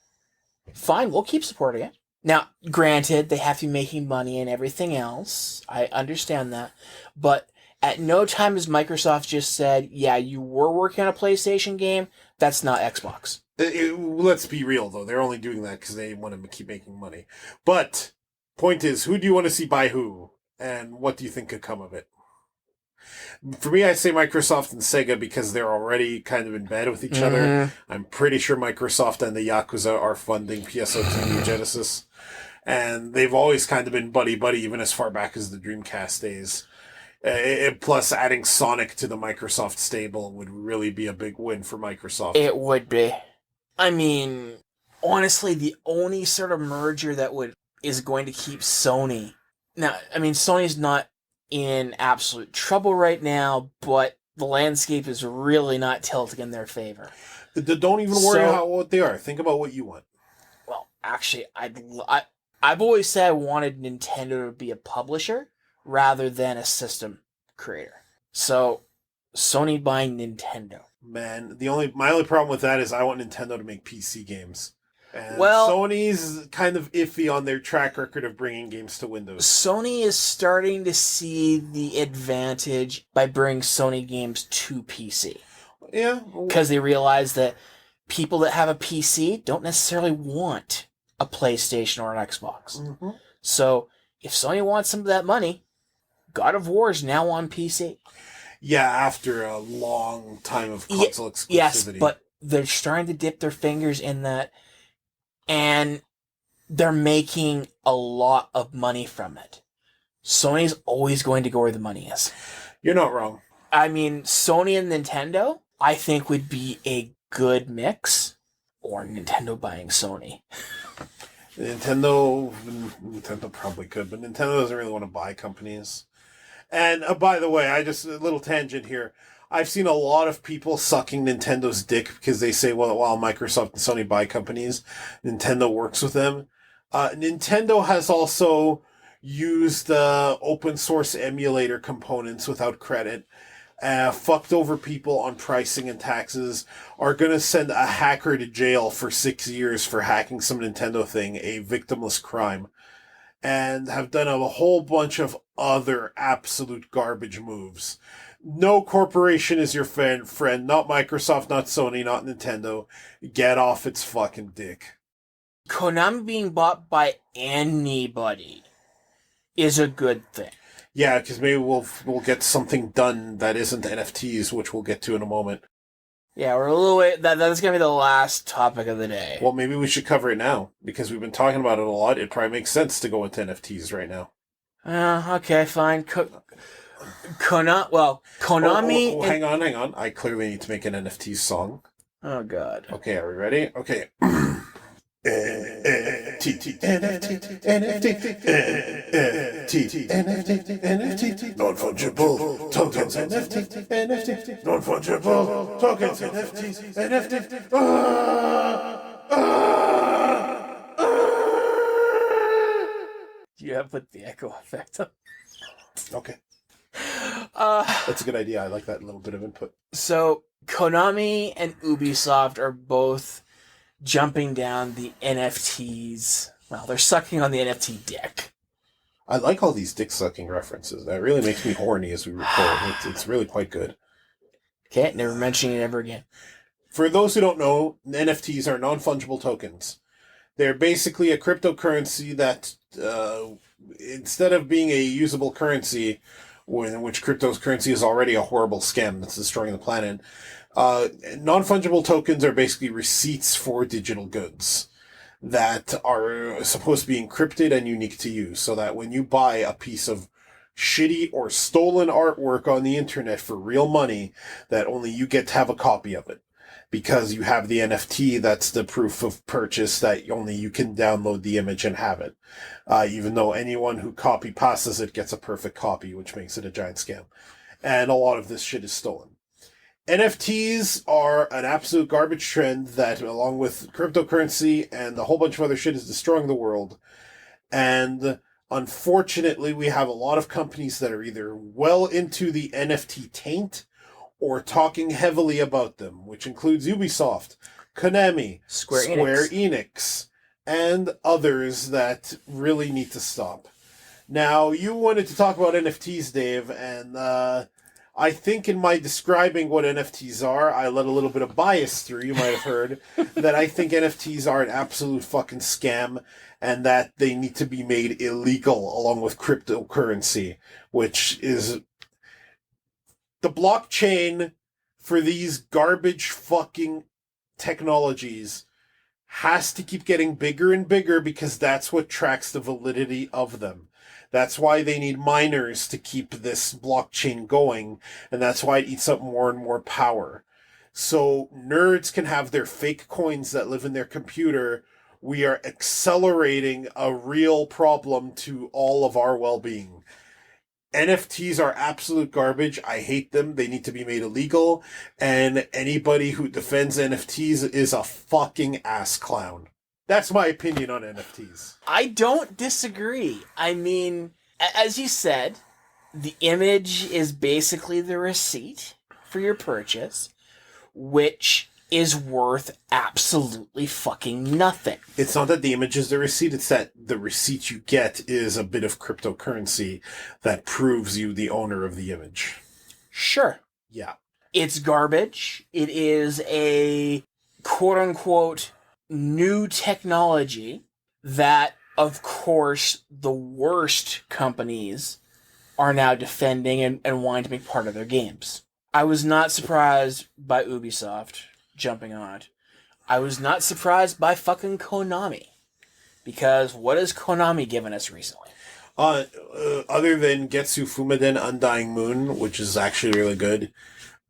fine, we'll keep supporting it. Now, granted, they have to be making money and everything else. I understand that. But at no time has Microsoft just said, yeah, you were working on a PlayStation game, that's not Xbox. Let's be real, though. They're only doing that because they want to keep making money. But, point is, who do you want to see buy who? And what do you think could come of it? For me, I say Microsoft and Sega because they're already kind of in bed with each other. I'm pretty sure Microsoft and the Yakuza are funding PSO2 New Genesis. And they've always kind of been buddy-buddy, even as far back as the Dreamcast days. Plus, adding Sonic to the Microsoft stable would really be a big win for Microsoft. It would be. I mean, honestly, the only sort of merger that is going to keep Sony. Now, I mean, Sony's not in absolute trouble right now, but the landscape is really not tilting in their favor. Don't even worry about what they are. Think about what you want. Well, actually, I've always said I wanted Nintendo to be a publisher rather than a system creator. So, Sony buying Nintendo. Man, my only problem with that is I want Nintendo to make PC games. And Sony's kind of iffy on their track record of bringing games to Windows. Sony is starting to see the advantage by bringing Sony games to PC. Yeah. Because they realize that people that have a PC don't necessarily want a PlayStation or an Xbox. Mm-hmm. So, if Sony wants some of that money, God of War is now on PC. Yeah, after a long time of console exclusivity. Yes, but they're starting to dip their fingers in that, and they're making a lot of money from it. Sony's always going to go where the money is. You're not wrong. I mean, Sony and Nintendo, I think, would be a good mix, or Nintendo buying Sony. Nintendo probably could, but Nintendo doesn't really want to buy companies. And by the way, a little tangent here. I've seen a lot of people sucking Nintendo's dick because they say, well, while Microsoft and Sony buy companies, Nintendo works with them. Nintendo has also used open source emulator components without credit, fucked over people on pricing and taxes, are going to send a hacker to jail for 6 years for hacking some Nintendo thing, a victimless crime, and have done a whole bunch of other absolute garbage moves. No corporation is your friend, not Microsoft, not Sony, not Nintendo. Get off its fucking dick. Konami being bought by anybody is a good thing. Yeah, because maybe we'll get something done that isn't NFTs, which we'll get to in a moment. Yeah, we're a little way. That's going to be the last topic of the day. Well, maybe we should cover it now, because we've been talking about it a lot. It probably makes sense to go into NFTs right now. Okay, fine. Konami... Oh, hang on. I clearly need to make an NFT song. Oh, God. Okay, are we ready? Okay. NFT, non-fungible tokens, NFT, non-fungible tokens, NFT. Do you have put the echo effect on? Okay. That's a good idea. I like that little bit of input. So, Konami and Ubisoft are both jumping down the NFTs. Well, they're sucking on the NFT dick. I like all these dick-sucking references. That really makes me horny as we record. It's really quite good. Okay, never mentioning it ever again. For those who don't know, NFTs are non-fungible tokens. They're basically a cryptocurrency that, instead of being a usable currency, in which cryptocurrency is already a horrible scam that's destroying the planet, non-fungible tokens are basically receipts for digital goods that are supposed to be encrypted and unique to you, so that when you buy a piece of shitty or stolen artwork on the internet for real money, that only you get to have a copy of it. Because you have the NFT, that's the proof of purchase that only you can download the image and have it. Even though anyone who copy passes it gets a perfect copy, which makes it a giant scam. And a lot of this shit is stolen. NFTs are an absolute garbage trend that, along with cryptocurrency and a whole bunch of other shit, is destroying the world. And unfortunately, we have a lot of companies that are either well into the NFT taint or talking heavily about them, which includes Ubisoft, Konami, Square-Enix, and others that really need to stop. Now, you wanted to talk about NFTs, Dave, and I think in my describing what NFTs are, I let a little bit of bias through, you might have heard, that I think NFTs are an absolute fucking scam, and that they need to be made illegal along with cryptocurrency, which is the blockchain for these garbage fucking technologies has to keep getting bigger and bigger because that's what tracks the validity of them. That's why they need miners to keep this blockchain going, and that's why it eats up more and more power. So nerds can have their fake coins that live in their computer. We are accelerating a real problem to all of our well-being. NFTs are absolute garbage. I hate them. They need to be made illegal. And anybody who defends NFTs is a fucking ass clown. That's my opinion on NFTs. I don't disagree. I mean, as you said, the image is basically the receipt for your purchase, which is worth absolutely fucking nothing. It's not that the image is the receipt, it's that the receipt you get is a bit of cryptocurrency that proves you the owner of the image. Sure. Yeah. It's garbage. It is a quote-unquote new technology that, of course, the worst companies are now defending and wanting to make part of their games. I was not surprised by Ubisoft jumping on it. I was not surprised by fucking Konami. Because what has Konami given us recently? Other than Getsu Fumaden Undying Moon, which is actually really good,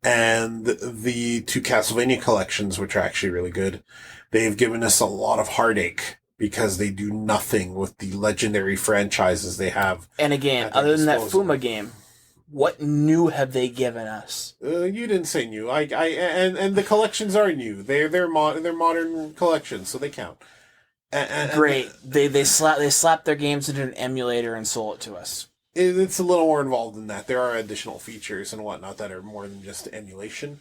and the 2 Castlevania collections, which are actually really good, they've given us a lot of heartache because they do nothing with the legendary franchises they have. And again, other than that Fuma game, what new have they given us? You didn't say new. And the collections are new. They're modern collections, so they count. Great. They slap their games into an emulator and sold it to us. It's a little more involved than that. There are additional features and whatnot that are more than just emulation,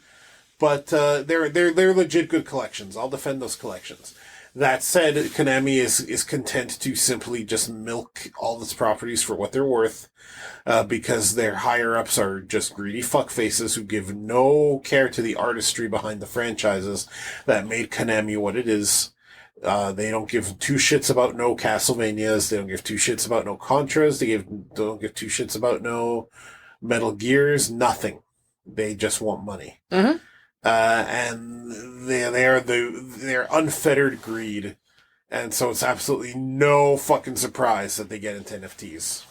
but they're legit good collections. I'll defend those collections. That said, Konami is content to simply just milk all its properties for what they're worth, because their higher-ups are just greedy fuckfaces who give no care to the artistry behind the franchises that made Konami what it is. They don't give 2 shits about no Castlevanias. They don't give 2 shits about no Contras. They don't give 2 shits about no Metal Gears. Nothing. They just want money. Mm-hmm. And they're unfettered greed, and so it's absolutely no fucking surprise that they get into NFTs.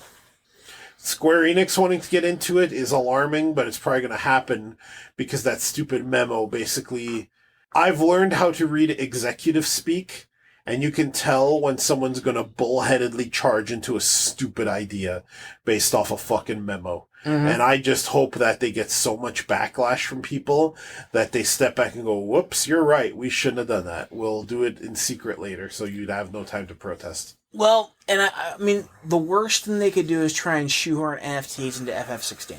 Square-Enix wanting to get into it is alarming, but it's probably going to happen because that stupid memo basically... I've learned how to read executive speak, and you can tell when someone's going to bullheadedly charge into a stupid idea based off a fucking memo. Mm-hmm. And I just hope that they get so much backlash from people that they step back and go, whoops, you're right, we shouldn't have done that. We'll do it in secret later, so you'd have no time to protest. Well, and I mean, the worst thing they could do is try and shoehorn NFTs into FF16.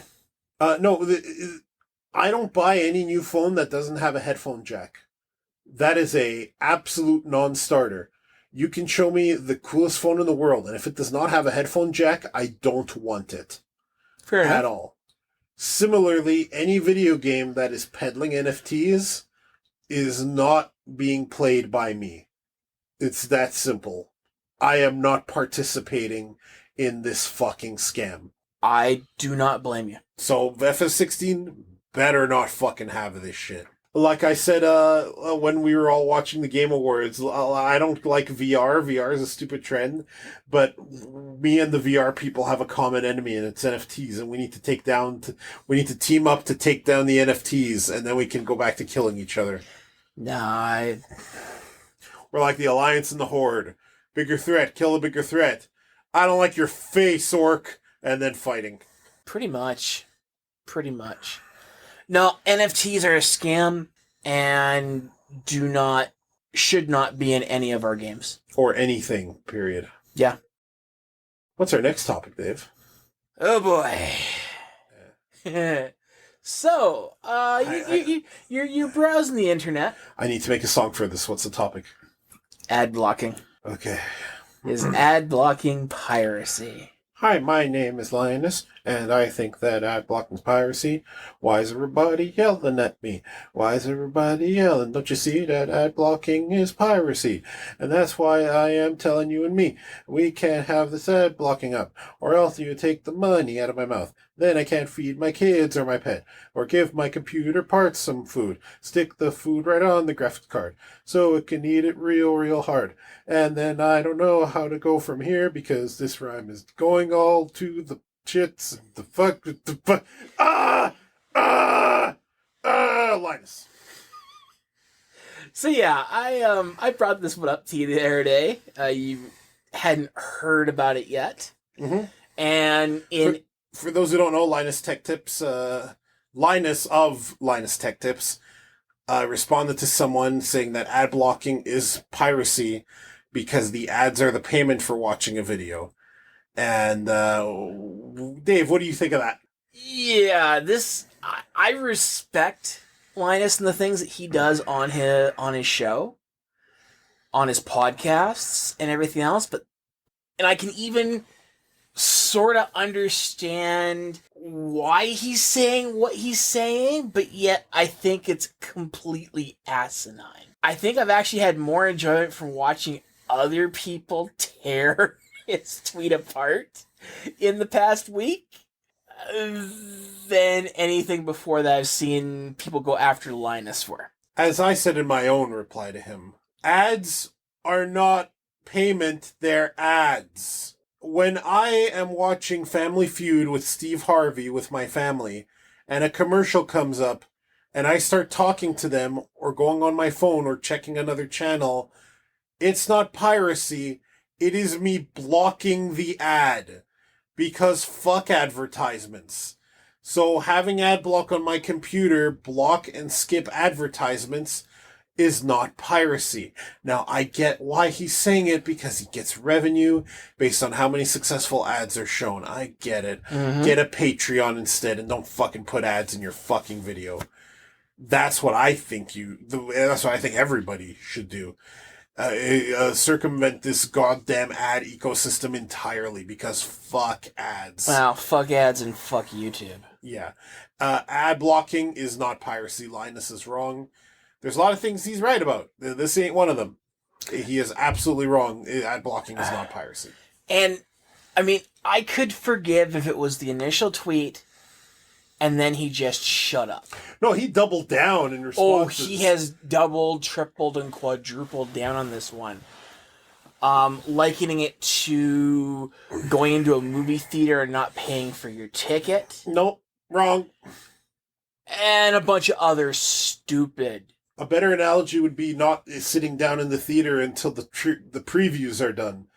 No, I don't buy any new phone that doesn't have a headphone jack. That is a absolute non-starter. You can show me the coolest phone in the world, and if it does not have a headphone jack, I don't want it. Fair enough. At all. Similarly, any video game that is peddling NFTs is not being played by me. It's that simple. I am not participating in this fucking scam. I do not blame you. So FF16 better not fucking have this shit. Like I said when we were all watching the Game Awards, I don't like VR. VR is a stupid trend, but me and the VR people have a common enemy, and it's NFTs, and we need to team up to take down the NFTs, and then we can go back to killing each other. Nah. We're like the Alliance and the Horde. Bigger threat, kill a bigger threat. I don't like your face, orc, and then fighting. Pretty much. No, NFTs are a scam and should not be in any of our games. Or anything, period. Yeah. What's our next topic, Dave? Oh boy. Yeah. So, you're browsing the internet. I need to make a song for this. What's the topic? Ad blocking. Okay. Is ad blocking piracy? Hi, my name is Linus, and I think that ad blocking is piracy. Why is everybody yelling at me? Why is everybody yelling? Don't you see that ad blocking is piracy? And that's why I am telling you and me, we can't have this ad blocking up, or else you take the money out of my mouth. Then I can't feed my kids or my pet, or give my computer parts some food. Stick the food right on the graphics card, so it can eat it real hard. And then I don't know how to go from here because this rhyme is going all to the shits. The fuck. Linus. So yeah, I brought this one up to you the other day. You hadn't heard about it yet. Mm-hmm. And for those who don't know, Linus Tech Tips, Linus of Linus Tech Tips, responded to someone saying that ad blocking is piracy because the ads are the payment for watching a video. And Dave, what do you think of that? Yeah, I respect Linus and the things that he does on his show, on his podcasts and everything else, and I can even sort of understand why he's saying what he's saying, but yet I think it's completely asinine. I think I've actually had more enjoyment from watching other people tear his tweet apart in the past week than anything before that I've seen people go after Linus for. As I said in my own reply to him, ads are not payment, they're ads. When I am watching Family Feud with Steve Harvey with my family, and a commercial comes up, and I start talking to them, or going on my phone, or checking another channel, it's not piracy, it is me blocking the ad. Because fuck advertisements. So having ad block on my computer, block and skip advertisements, is not piracy. Now, I get why he's saying it, because he gets revenue based on how many successful ads are shown. I get it. Mm-hmm. Get a Patreon instead and don't fucking put ads in your fucking video. That's what I think that's what I think everybody should do. Circumvent this goddamn ad ecosystem entirely, because fuck ads. Wow, fuck ads and fuck YouTube. Yeah. Ad blocking is not piracy. Linus is wrong. There's a lot of things he's right about. This ain't one of them. He is absolutely wrong. Ad blocking is not piracy. And, I mean, I could forgive if it was the initial tweet and then he just shut up. No, he doubled down in response. Oh, he has doubled, tripled, and quadrupled down on this one. Likening it to going into a movie theater and not paying for your ticket. Nope, wrong. And a bunch of other stupid. A better analogy would be not sitting down in the theater until the previews are done.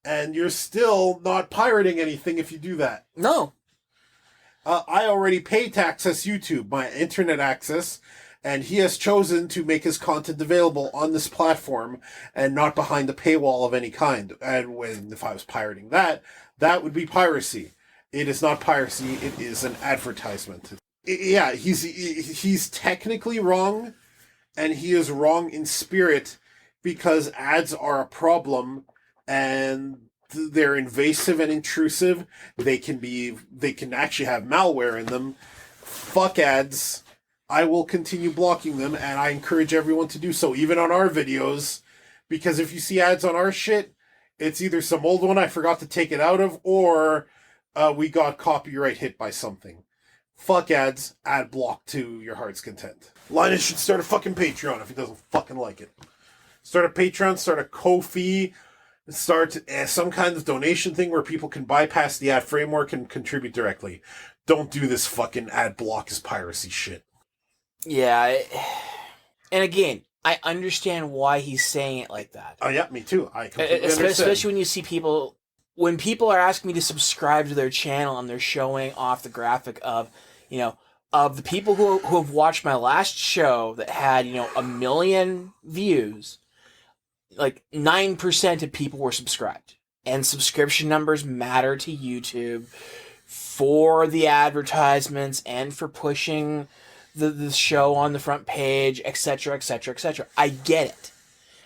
And you're still not pirating anything if you do that. No. I already pay to access YouTube, my internet access, and he has chosen to make his content available on this platform and not behind a paywall of any kind. And if I was pirating that would be piracy. It is not piracy, it is an advertisement. Yeah, he's technically wrong, and he is wrong in spirit, because ads are a problem, and they're invasive and intrusive. They can actually have malware in them. Fuck ads. I will continue blocking them, and I encourage everyone to do so, even on our videos, because if you see ads on our shit, it's either some old one I forgot to take it out of, or we got copyright hit by something. Fuck ads. Ad block to your heart's content. Linus should start a fucking Patreon if he doesn't fucking like it. Start a Patreon, start a Ko-fi, start some kind of donation thing where people can bypass the ad framework and contribute directly. Don't do this fucking ad block is piracy shit. Yeah, and again, I understand why he's saying it like that. Oh yeah, me too. I completely understand. Especially when you see people, when people are asking me to subscribe to their channel and they're showing off the graphic of, of the people who have watched my last show that had, 1 million views, like 9% of people were subscribed. And subscription numbers matter to YouTube for the advertisements and for pushing the show on the front page, etc., etc., etc. I get it.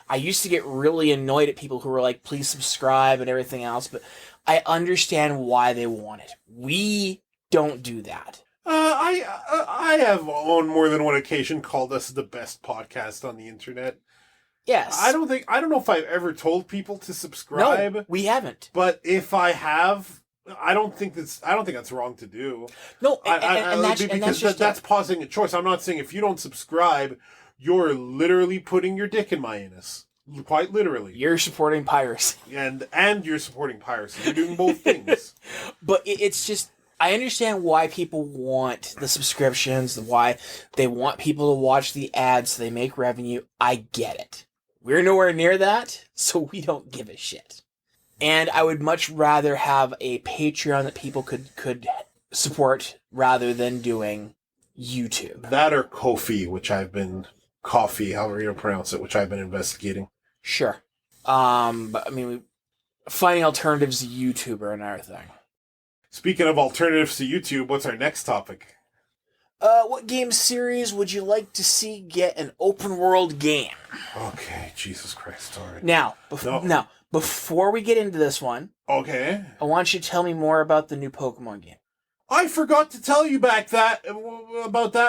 I used to get really annoyed at people who were like, please subscribe and everything else, but I understand why they want it. We don't do that. I have on more than one occasion called us the best podcast on the internet. Yes. I don't know if I've ever told people to subscribe. No, we haven't. But if I have, I don't think that's wrong to do. No, that's pausing a choice. I'm not saying if you don't subscribe, you're literally putting your dick in my anus. Quite literally. You're supporting piracy. And you're supporting piracy. You're doing both things. But it's just, I understand why people want the subscriptions, why they want people to watch the ads so they make revenue. I get it. We're nowhere near that, so we don't give a shit. And I would much rather have a Patreon that people could support rather than doing YouTube. That or Ko-fi, Coffee, however you pronounce it, which I've been investigating. Sure. But I mean, finding alternatives to YouTube are another thing. Speaking of alternatives to YouTube, what's our next topic? What game series would you like to see get an open world game? Okay, Jesus Christ, alright. Now, before we get into this one, okay, I want you to tell me more about the new Pokemon game. I forgot to tell you about that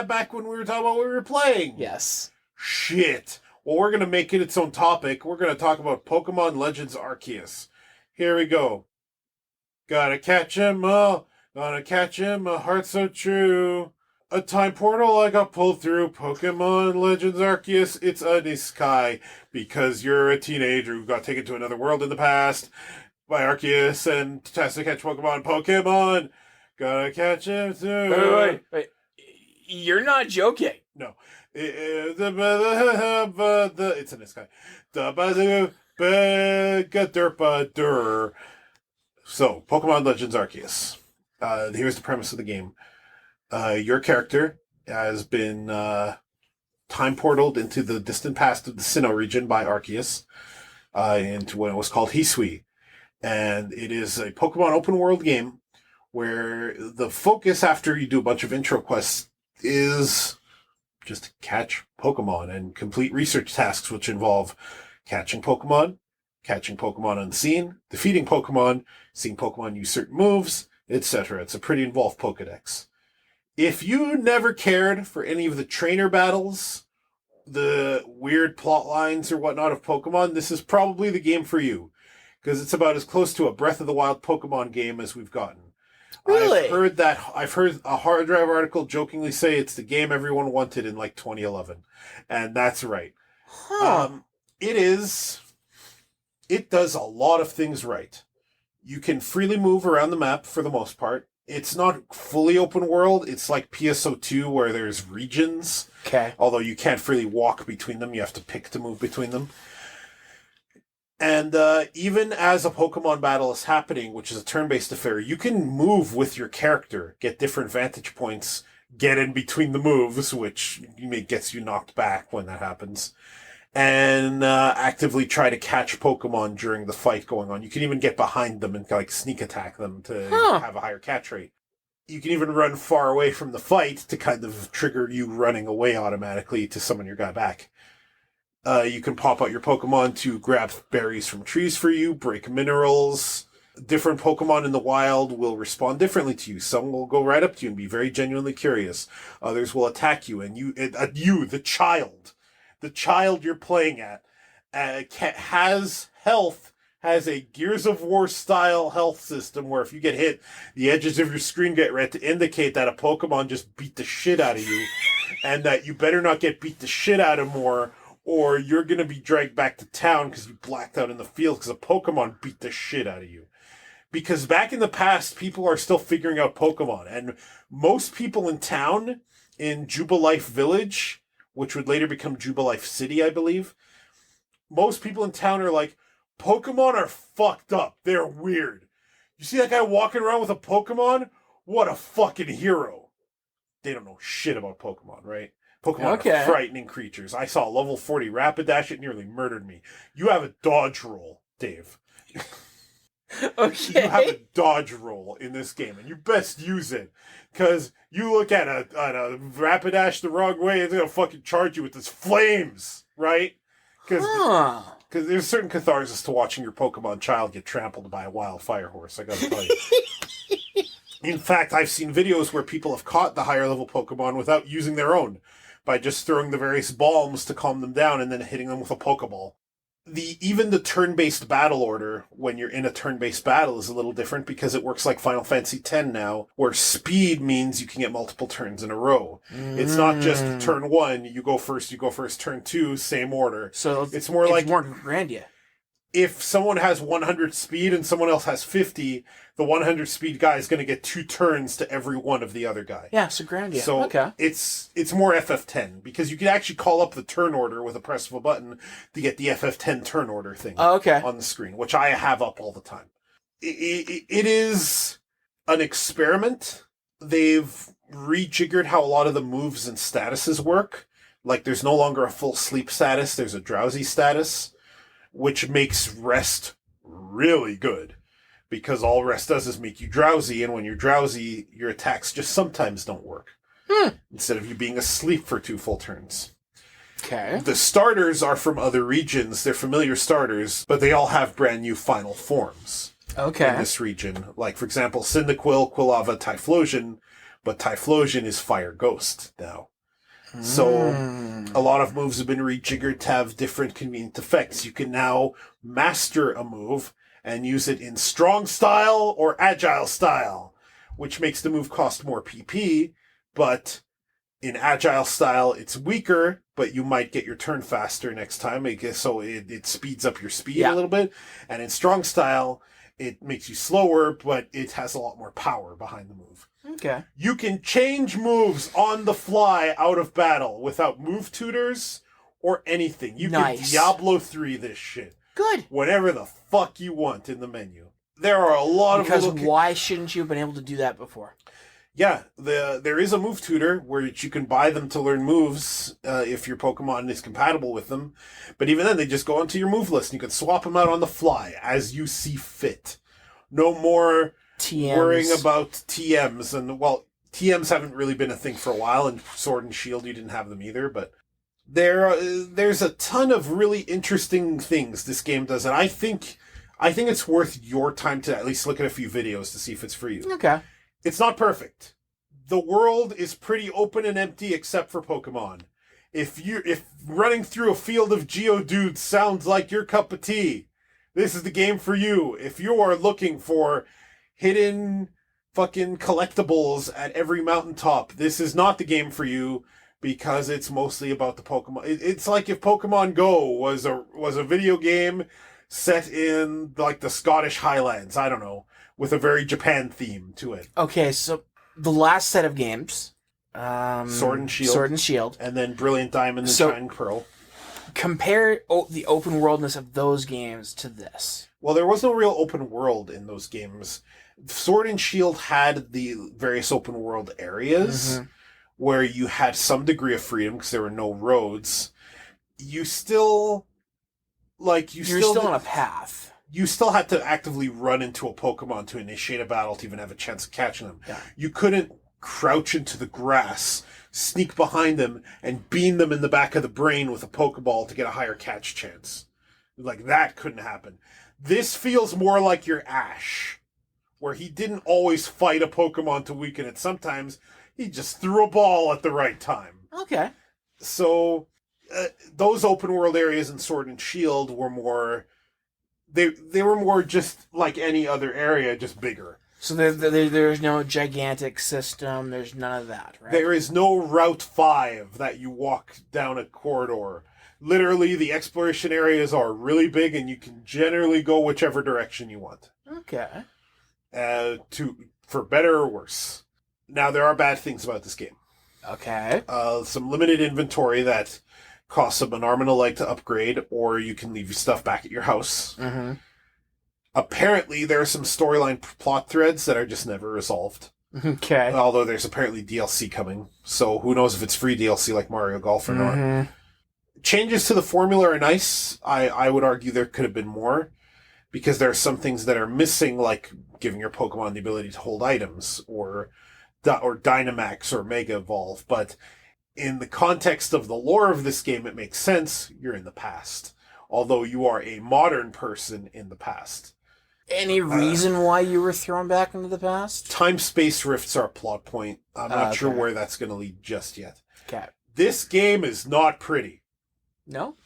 back when we were talking about what we were playing. Yes. Shit. Well, we're going to make it its own topic. We're going to talk about Pokemon Legends Arceus. Here we go. Gotta catch him all. Gonna catch him, a heart so true. A time portal I got pulled through. Pokemon Legends Arceus. It's a Niskai. Because you're a teenager who got taken to another world in the past by Arceus and has to catch Pokemon. Gotta catch him too. Wait. You're not joking. No. It's a nice guy. So, Pokemon Legends Arceus. Here's the premise of the game. Your character has been time portaled into the distant past of the Sinnoh region by Arceus, into what was called Hisui. And it is a Pokemon open world game where the focus after you do a bunch of intro quests is just to catch Pokemon and complete research tasks, which involve catching Pokemon unseen, defeating Pokemon, seeing Pokemon use certain moves, etc. It's a pretty involved Pokedex. If you never cared for any of the trainer battles, the weird plot lines or whatnot of Pokemon, this is probably the game for you. Because it's about as close to a Breath of the Wild Pokemon game as we've gotten. Really? I've heard a Hard Drive article jokingly say it's the game everyone wanted in like 2011. And that's right. Huh. It does a lot of things right. You can freely move around the map for the most part. It's not fully open world. It's like PSO2 where there's regions. Okay. Although you can't freely walk between them. You have to pick to move between them. And even as a Pokemon battle is happening, which is a turn-based affair, you can move with your character, get different vantage points, get in between the moves, which gets you knocked back when that happens, and actively try to catch Pokemon during the fight going on. You can even get behind them and sneak attack them to have a higher catch rate. You can even run far away from the fight to kind of trigger you running away automatically to summon your guy back. You can pop out your Pokemon to grab berries from trees for you, break minerals. Different Pokemon in the wild will respond differently to you. Some will go right up to you and be very genuinely curious. Others will attack you, and the child you're playing at, has a Gears of War style health system where if you get hit, the edges of your screen get red to indicate that a Pokemon just beat the shit out of you, and that you better not get beat the shit out of more, or you're going to be dragged back to town because you blacked out in the field because a Pokemon beat the shit out of you. Because back in the past, people are still figuring out Pokemon. And most people in town, in Jubilife Village, which would later become Jubilife City, I believe, most people in town are like, Pokemon are fucked up. They're weird. You see that guy walking around with a Pokemon? What a fucking hero. They don't know shit about Pokemon, right? Pokemon are frightening creatures. I saw a level 40 Rapidash. It nearly murdered me. You have a dodge roll, Dave. Okay. You have a dodge roll in this game, and you best use it. Because you look at a Rapidash the wrong way, it's going to fucking charge you with its flames, right? Because Because there's certain catharsis to watching your Pokemon child get trampled by a wild fire horse, I gotta tell you. In fact, I've seen videos where people have caught the higher level Pokemon without using their own, by just throwing the various balms to calm them down and then hitting them with a Pokeball. Even the turn-based battle order, when you're in a turn-based battle, is a little different because it works like Final Fantasy X now, where speed means you can get multiple turns in a row. It's not just turn 1, you go first, turn 2, same order. So it's more like more Grandia. If someone has 100 speed and someone else has 50, the 100 speed guy is going to get 2 turns to every one of the other guy. Yeah, so Grandia. So okay. it's more FF10 because you can actually call up the turn order with a press of a button to get the FF10 turn order thing on the screen, which I have up all the time. It is an experiment. They've rejiggered how a lot of the moves and statuses work. Like there's no longer a full sleep status, there's a drowsy status, which makes rest really good. Because all rest does is make you drowsy, and when you're drowsy, your attacks just sometimes don't work. Instead of you being asleep for 2 full turns. Okay. The starters are from other regions. They're familiar starters, but they all have brand new final forms. Okay. In this region. Like, for example, Cyndaquil, Quilava, Typhlosion, but Typhlosion is Fire Ghost now. So, a lot of moves have been rejiggered to have different convenient effects. You can now master a move and use it in strong style or agile style, which makes the move cost more PP, but in agile style, it's weaker, but you might get your turn faster next time, I guess, so it speeds up your speed a little bit. And in strong style, it makes you slower, but it has a lot more power behind the move. Okay. You can change moves on the fly out of battle without move tutors or anything. You can Diablo 3 this shit. Good. Whatever the fuck you want in the menu. There are a lot because of why shouldn't you have been able to do that before? Yeah, there is a move tutor where you can buy them to learn moves if your Pokemon is compatible with them. But even then, they just go onto your move list and you can swap them out on the fly as you see fit. No more TMs. Worrying about TMs. And, well, TMs haven't really been a thing for a while. And Sword and Shield, you didn't have them either. But there's a ton of really interesting things this game does. And I think it's worth your time to at least look at a few videos to see if it's for you. Okay. It's not perfect. The world is pretty open and empty except for Pokemon. If running through a field of Geodudes sounds like your cup of tea, this is the game for you. If you are looking for hidden fucking collectibles at every mountaintop, this is not the game for you because it's mostly about the Pokemon. It's like if Pokemon Go was a video game set in like the Scottish Highlands, I don't know, with a very Japan theme to it. Okay, so the last set of games, Sword and Shield, and then Brilliant Diamond and Shining Pearl. Compare the open worldness of those games to this. Well, there was no real open world in those games. Sword and Shield had the various open world areas where you had some degree of freedom because there were no roads. You're still on a path. You still had to actively run into a Pokemon to initiate a battle to even have a chance of catching them. Yeah. You couldn't crouch into the grass, sneak behind them, and beam them in the back of the brain with a Pokeball to get a higher catch chance. Like, that couldn't happen. This feels more like your Ash, where he didn't always fight a Pokemon to weaken it. Sometimes he just threw a ball at the right time. Okay. So, those open world areas in Sword and Shield were more... They were more just like any other area, just bigger. So there's no gigantic system, there's none of that, right? There is no Route 5 that you walk down a corridor. Literally, the exploration areas are really big, and you can generally go whichever direction you want. Okay. For better or worse. Now, there are bad things about this game. Okay. Some limited inventory that costs an arm and a leg to upgrade, or you can leave your stuff back at your house. Mm-hmm. Apparently, there are some storyline plot threads that are just never resolved. Okay. Although there's apparently DLC coming, so who knows if it's free DLC like Mario Golf or not. Changes to the formula are nice. I would argue there could have been more, because there are some things that are missing, like giving your Pokemon the ability to hold items, or Dynamax or Mega Evolve, but in the context of the lore of this game, it makes sense. You're in the past. although you are a modern person in the past. Any reason why you were thrown back into the past? Time-space rifts are a plot point. I'm not sure where that's going to lead just yet. Okay. This game is not pretty. No?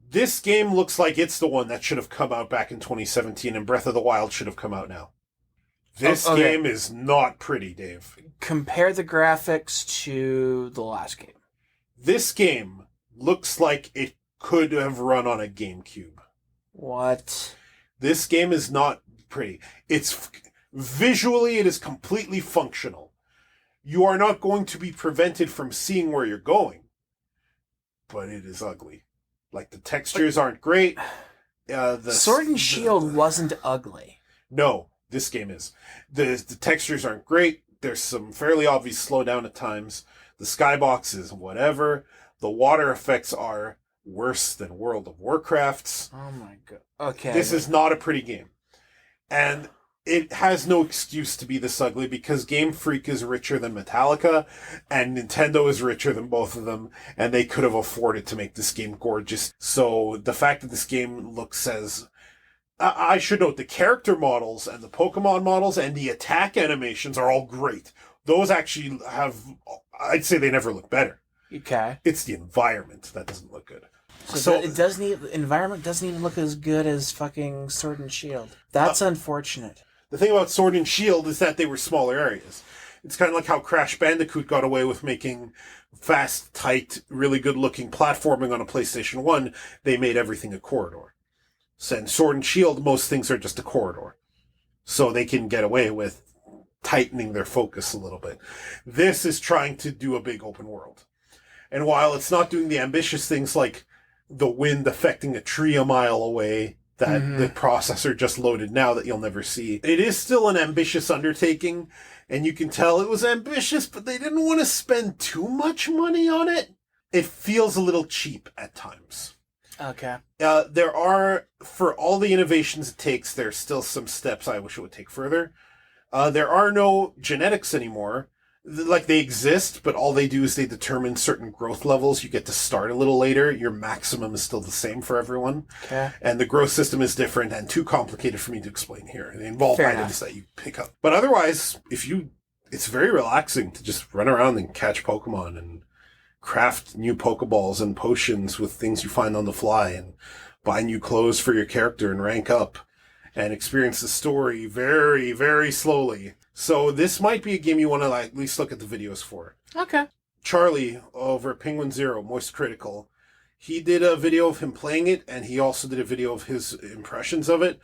This game looks like it's the one that should have come out back in 2017, and Breath of the Wild should have come out now. This game is not pretty, Dave. Compare the graphics to the last game. This game looks like it could have run on a GameCube. What? This game is not pretty. Visually, it is completely functional. You are not going to be prevented from seeing where you're going, but it is ugly. Like, the textures aren't great. Sword and Shield wasn't ugly. No, this game is. The textures aren't great. There's some fairly obvious slowdown at times. The skybox is whatever. The water effects are worse than World of Warcraft's. Oh my god. Okay. This is not a pretty game. And it has no excuse to be this ugly because Game Freak is richer than Metallica and Nintendo is richer than both of them, and they could have afforded to make this game gorgeous. So the fact that this game looks as... I should note, the character models and the Pokemon models and the attack animations are all great. Those actually have... I'd say they never look better. Okay. It's the environment that doesn't look good. So the environment doesn't even look as good as fucking Sword and Shield. That's unfortunate. The thing about Sword and Shield is that they were smaller areas. It's kind of like how Crash Bandicoot got away with making fast, tight, really good-looking platforming on a PlayStation 1. They made everything a corridor. So in Sword and Shield, most things are just a corridor. So they can get away with tightening their focus a little bit. This is trying to do a big open world. And while it's not doing the ambitious things like the wind affecting a tree a mile away that the processor just loaded now that you'll never see, it is still an ambitious undertaking, and you can tell it was ambitious, but they didn't want to spend too much money on it. It feels a little cheap at times. Okay. There are, for all the innovations it takes, there's still some steps I wish it would take further. There are no genetics anymore. Like, they exist, but all they do is they determine certain growth levels. You get to start a little later. Your maximum is still the same for everyone. Okay. And the growth system is different and too complicated for me to explain here. They involve items that you pick up. But otherwise, it's very relaxing to just run around and catch Pokemon and craft new Pokeballs and potions with things you find on the fly and buy new clothes for your character and rank up and experience the story very, very slowly. So this might be a game you want to at least look at the videos for. Okay. Charlie over at Penguin Zero, Moist Critical, he did a video of him playing it, and he also did a video of his impressions of it.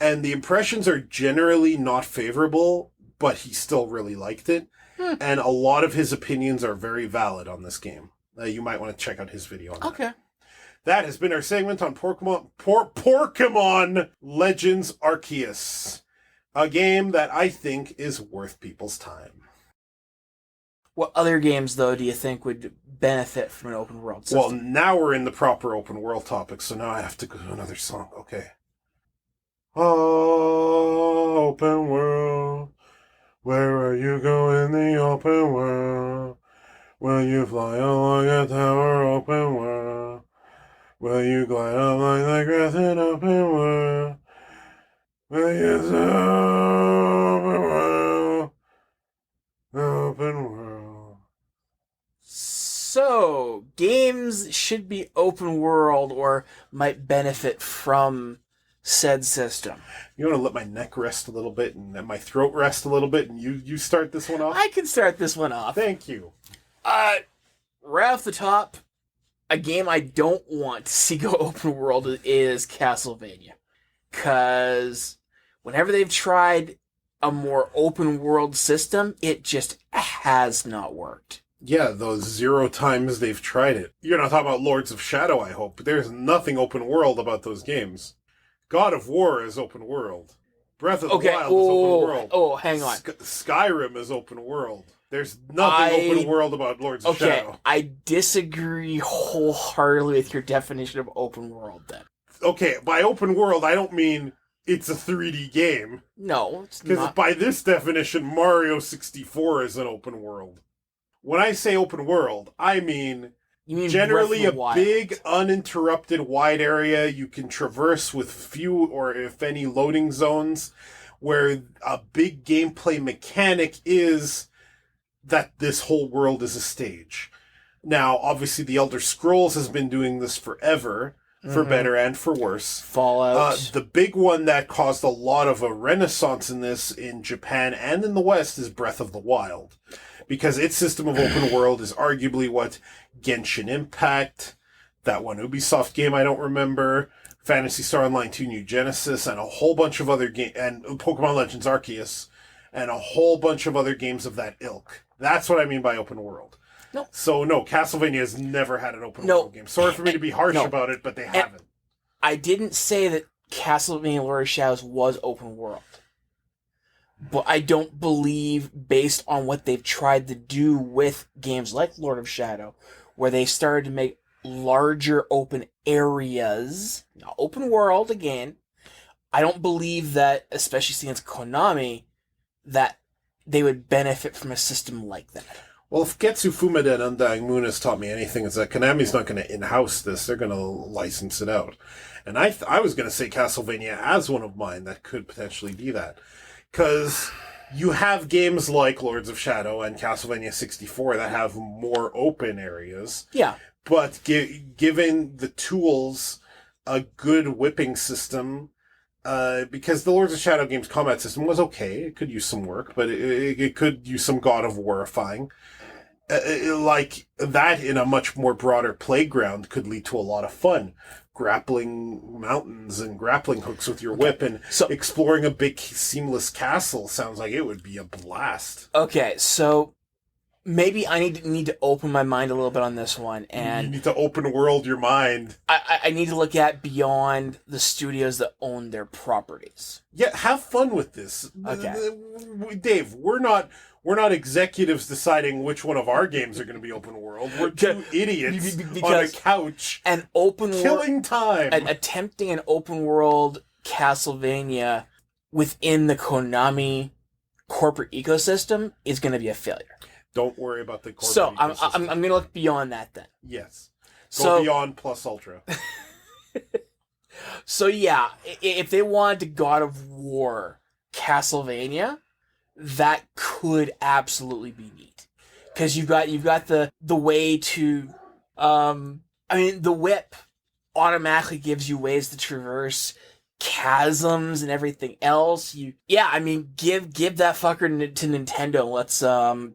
And the impressions are generally not favorable, but he still really liked it. And a lot of his opinions are very valid on this game. You might want to check out his video on that. Okay. That has been our segment on Pokemon Legends Arceus. A game that I think is worth people's time. What other games, though, do you think would benefit from an open world system? Well, now we're in the proper open world topic, so now I have to go to another song. Okay. Oh, open world. Where are you going, the open world? Will you fly along a tower, open world? Will you glide up like the grass in open world? Will you open world? Open world. So, games should be open world or might benefit from said system. You want to let my neck rest a little bit and let my throat rest a little bit, and you start this one off? I can start this one off. Thank you. Right off the top, a game I don't want to see go open world is Castlevania. Because whenever they've tried a more open world system, it just has not worked. Yeah, those 0 times they've tried it. You're not talking about Lords of Shadow, I hope, but there's nothing open world about those games. God of War is open world. Breath of the Wild is open world. Oh, hang on. Skyrim is open world. There's nothing open world about Lords of Shadow. I disagree wholeheartedly with your definition of open world then. Okay, by open world, I don't mean it's a 3D game. No, it's not. Because by this definition, Mario 64 is an open world. When I say open world, I mean You mean generally Breath a of the Wild. big, uninterrupted, wide area you can traverse with few or if any loading zones, where a big gameplay mechanic is that this whole world is a stage. Now, obviously, the Elder Scrolls has been doing this forever, for better and for worse. Fallout. The big one that caused a lot of a renaissance in this in Japan and in the West is Breath of the Wild. Because its system of open world is arguably what Genshin Impact, that one Ubisoft game I don't remember, Phantasy Star Online 2 New Genesis, and a whole bunch of other games, and Pokemon Legends Arceus, and a whole bunch of other games of that ilk. That's what I mean by open world. No. So, no, Castlevania has never had an open world game. Sorry for me to be harsh about it, but they haven't. I didn't say that Castlevania Lord of Shadows was open world. But I don't believe, based on what they've tried to do with games like Lord of Shadow, where they started to make larger open areas, open world again, I don't believe that, especially since Konami, that they would benefit from a system like that. Well, if Getsu Fumada and Undying Moon has taught me anything, it's that Konami's not going to in-house this. They're going to license it out. And I was going to say Castlevania as one of mine that could potentially be that. Because you have games like Lords of Shadow and Castlevania 64 that have more open areas. Yeah. But given the tools, a good whipping system, because the Lords of Shadow game's combat system was okay. It could use some work, but it could use some God of Warifying. Like that in a much more broader playground could lead to a lot of fun. Grappling mountains and grappling hooks with your whip and exploring a big seamless castle sounds like it would be a blast. Okay, so maybe I need to open my mind a little bit on this one, and you need to open world your mind. I need to look at beyond the studios that own their properties. Yeah, have fun with this. Okay, Dave, we're not executives deciding which one of our games are going to be open world. We're two idiots on a couch an open killing time. Attempting an open world Castlevania within the Konami corporate ecosystem is going to be a failure. Don't worry about the corporate So ecosystem. I'm going to look beyond that then. Yes. Go beyond plus ultra. So yeah, if they wanted to God of War Castlevania, that could absolutely be neat. Because you've got the way to the whip automatically gives you ways to traverse chasms and everything else. Give that fucker to Nintendo. Let's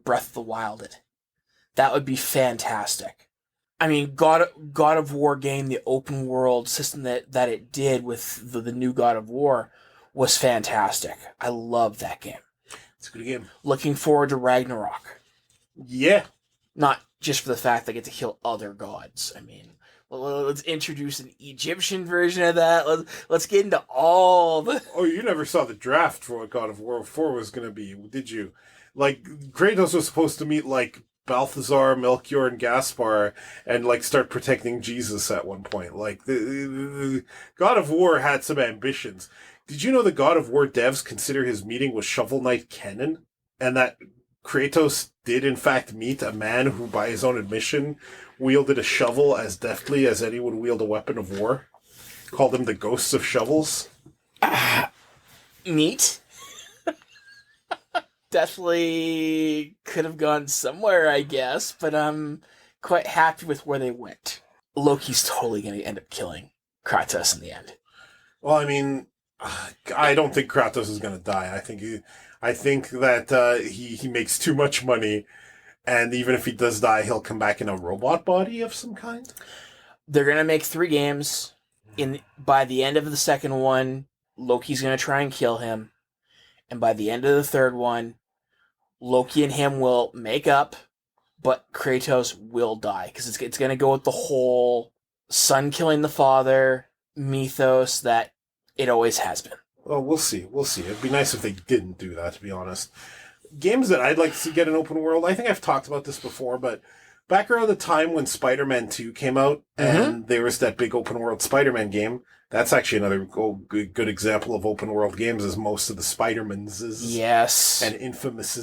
Breath of the Wild it. That would be fantastic. I mean, God of War game, the open world system that it did with the new God of War was fantastic. I love that game. It's a good game. Looking forward to Ragnarok. Yeah. Not just for the fact that I get to kill other gods. I mean, let's introduce an Egyptian version of that. Let's get into all the... Oh, you never saw the draft for what God of War 4 was going to be, did you? Like, Kratos was supposed to meet, like, Balthazar, Melchior, and Gaspar, and, like, start protecting Jesus at one point. Like, the God of War had some ambitions. Did you know the God of War devs consider his meeting with Shovel Knight canon? And that Kratos did, in fact, meet a man who, by his own admission, wielded a shovel as deftly as any would wield a weapon of war? Called them the ghosts of shovels? Neat. Definitely could have gone somewhere, I guess, but I'm quite happy with where they went. Loki's totally going to end up killing Kratos in the end. Well, I mean, I don't think Kratos is going to die. I think that he makes too much money, and even if he does die, he'll come back in a robot body of some kind. They're going to make 3 games. By the end of the second one, Loki's going to try and kill him. And by the end of the third one, Loki and him will make up, but Kratos will die. Because it's going to go with the whole son killing the father mythos that it always has been. Well, we'll see. It'd be nice if they didn't do that, to be honest. Games that I'd like to see get an open world, I think I've talked about this before, but back around the time when Spider-Man 2 came out, and there was that big open world Spider-Man game, that's actually another good example of open world games, as most of the Spider-Mans yes, and Infamous.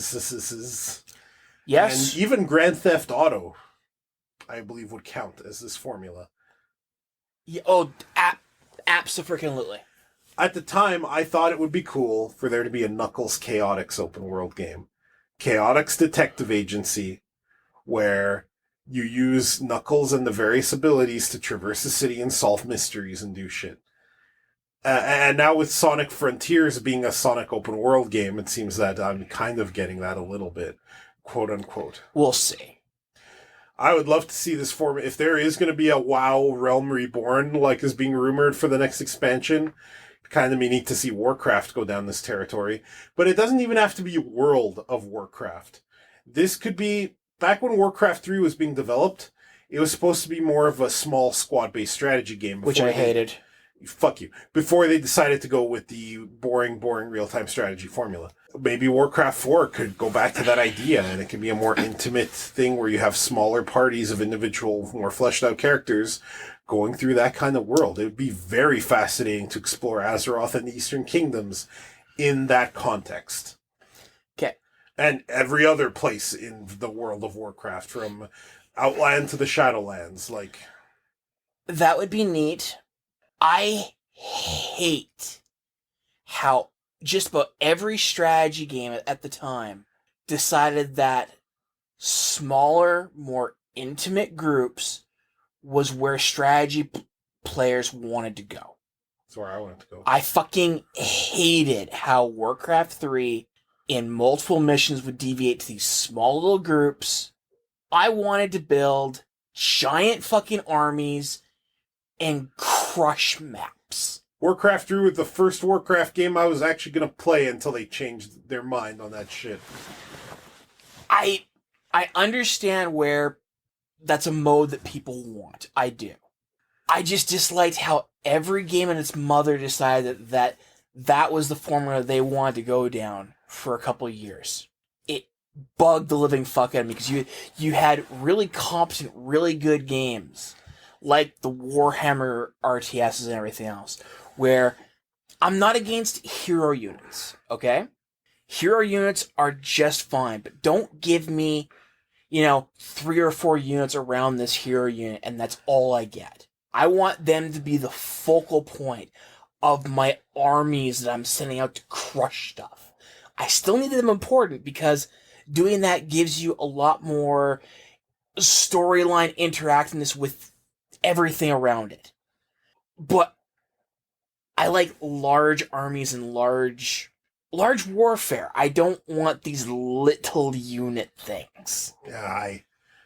Yes. And even Grand Theft Auto I believe would count as this formula. Yeah, oh, abso-freaking-lutely. At the time, I thought it would be cool for there to be a Knuckles Chaotix open world game. Chaotix Detective Agency, where you use Knuckles and the various abilities to traverse the city and solve mysteries and do shit. And now with Sonic Frontiers being a Sonic open world game, it seems that I'm kind of getting that a little bit, quote unquote. We'll see. I would love to see this form. If there is going to be a WoW Realm Reborn, like is being rumored for the next expansion, kind of neat to see Warcraft go down this territory. But it doesn't even have to be World of Warcraft. This could be, back when Warcraft 3 was being developed, it was supposed to be more of a small squad-based strategy game. Which I hated. Fuck you. Before they decided to go with the boring real-time strategy formula. Maybe Warcraft 4 could go back to that idea, and it could be a more intimate thing where you have smaller parties of individual, more fleshed-out characters going through that kind of world. It would be very fascinating to explore Azeroth and the Eastern Kingdoms in that context. Okay. And every other place in the world of Warcraft, from Outland to the Shadowlands, like... That would be neat. I hate how just about every strategy game at the time decided that smaller, more intimate groups was where strategy players wanted to go. That's where I wanted to go. I fucking hated how Warcraft 3 in multiple missions would deviate to these small little groups. I wanted to build giant fucking armies and crush maps. Warcraft 3 was the first Warcraft game I was actually going to play until they changed their mind on that shit. I understand where that's a mode that people want. I do. I just disliked how every game and its mother decided that was the formula they wanted to go down for a couple of years. It bugged the living fuck out of me because you had really competent, really good games like the Warhammer RTSs and everything else, where I'm not against hero units, okay? Hero units are just fine, but don't give me, 3 or 4 units around this hero unit, and that's all I get. I want them to be the focal point of my armies that I'm sending out to crush stuff. I still need them important because doing that gives you a lot more storyline interactiveness with everything around it. But I like large armies and large warfare. I don't want these little unit things. Yeah,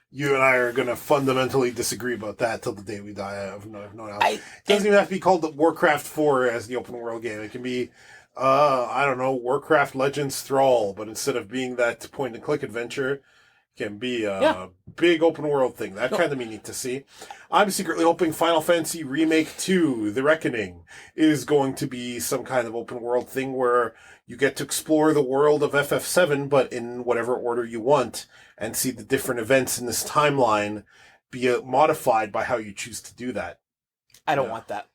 you and I are going to fundamentally disagree about that till the day we die. I have no doubt. It doesn't even have to be called the Warcraft 4 as the open world game. It can be, I don't know, Warcraft Legends Thrall, but instead of being that point-and-click adventure, can be a big open world thing. That kind of be neat to see. I'm secretly hoping Final Fantasy Remake 2, The Reckoning, is going to be some kind of open world thing where you get to explore the world of FF7, but in whatever order you want, and see the different events in this timeline be modified by how you choose to do that. I don't want that.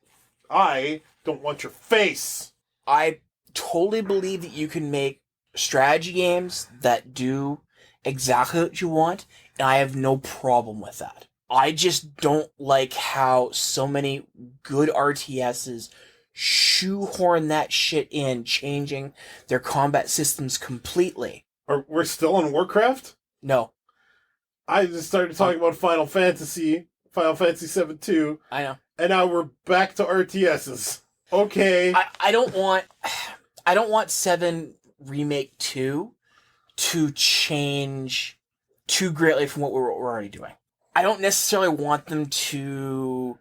I don't want your face! I totally believe that you can make strategy games that do exactly what you want, and I have no problem with that. I just don't like how so many good RTSs shoehorn that shit in, changing their combat systems completely. We're still on Warcraft? No. I just started talking about Final Fantasy 7 2. I know. And now we're back to RTSs. Okay. I don't want 7 Remake 2 to change too greatly from what we're already doing. I don't necessarily want them to,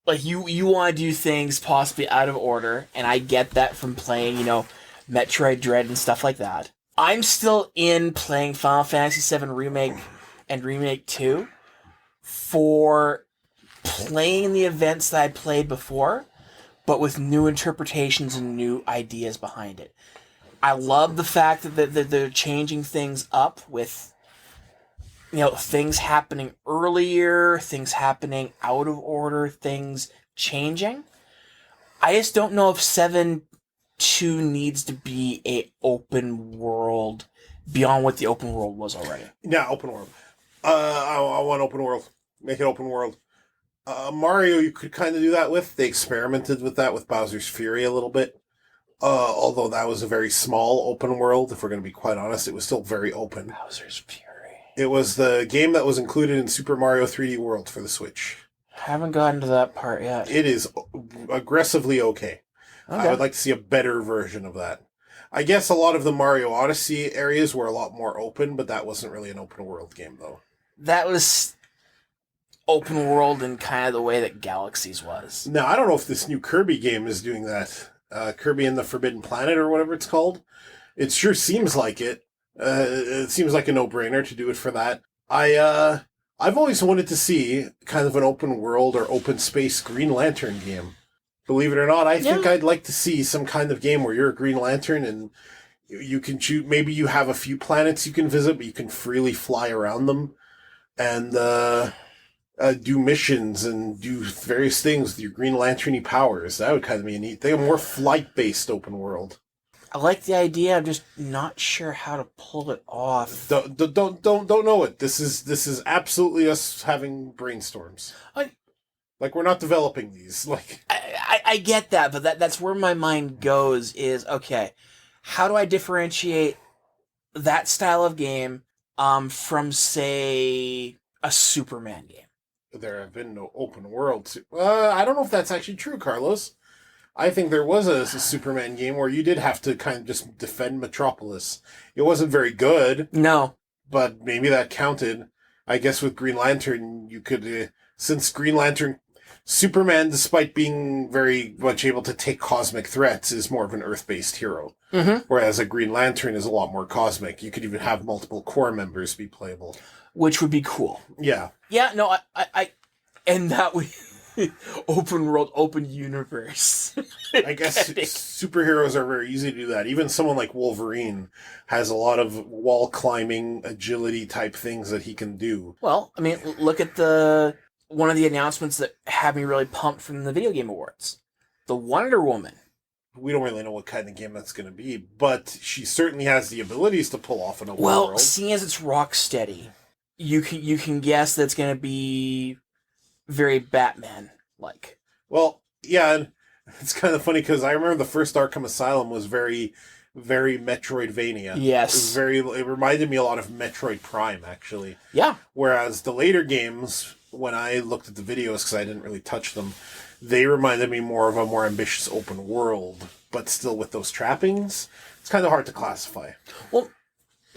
like, you want to do things possibly out of order, and I get that from playing, Metroid Dread and stuff like that. I'm still in playing Final Fantasy VII Remake and Remake 2 for playing the events that I played before, but with new interpretations and new ideas behind it. I love the fact that they're changing things up with, things happening earlier, things happening out of order, things changing. I just don't know if 7-2 needs to be a open world beyond what the open world was already. Yeah, open world. I want open world. Make it open world. Mario, you could kind of do that with. They experimented with that with Bowser's Fury a little bit. Although that was a very small open world, if we're going to be quite honest, it was still very open. Bowser's Fury. It was the game that was included in Super Mario 3D World for the Switch. Haven't gotten to that part yet. It is aggressively okay. I would like to see a better version of that. I guess a lot of the Mario Odyssey areas were a lot more open, but that wasn't really an open world game, though. That was open world in kind of the way that Galaxies was. Now, I don't know if this new Kirby game is doing that. Kirby and the Forbidden Planet, or whatever it's called. It sure seems like it. It seems like a no-brainer to do it for that. I've always wanted to see kind of an open world or open space Green Lantern game. Believe it or not, I think I'd like to see some kind of game where you're a Green Lantern and you can choose. Maybe you have a few planets you can visit, but you can freely fly around them and do missions and do various things with your Green Lantern-y powers. That would kind of be a neat thing. A more flight-based open world. I like the idea. I'm just not sure how to pull it off. Don't know it. This is absolutely us having brainstorms. Like we're not developing these. Like I get that, but that's where my mind goes. Is okay. How do I differentiate that style of game from, say, a Superman game? There have been no open worlds. I don't know if that's actually true, Carlos. I think there was a Superman game where you did have to kind of just defend Metropolis. It wasn't very good. No. But maybe that counted. I guess with Green Lantern, you could... since Green Lantern... Superman, despite being very much able to take cosmic threats, is more of an Earth-based hero. Mm-hmm. Whereas a Green Lantern is a lot more cosmic. You could even have multiple core members be playable. Which would be cool. Yeah. Yeah, no, I and that would... open world, open universe. I guess superheroes are very easy to do that. Even someone like Wolverine has a lot of wall climbing, agility type things that he can do. Well, I mean, look at one of the announcements that had me really pumped from the Video Game Awards. The Wonder Woman. We don't really know what kind of game that's going to be, but she certainly has the abilities to pull off an open world. Well, seeing as it's Rocksteady, you can guess that's going to be very Batman-like. Well, yeah, and it's kind of funny because I remember the first Arkham Asylum was very, very Metroidvania. Yes. It reminded me a lot of Metroid Prime, actually. Yeah. Whereas the later games, when I looked at the videos, because I didn't really touch them, they reminded me more of a more ambitious open world, but still with those trappings. It's kind of hard to classify. Well,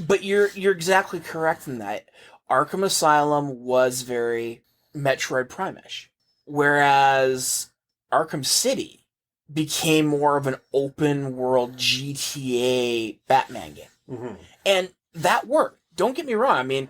but you're exactly correct in that. Arkham Asylum was very Metroid Prime-ish. Whereas Arkham City became more of an open world GTA Batman game. Mm-hmm. And that worked. Don't get me wrong. I mean,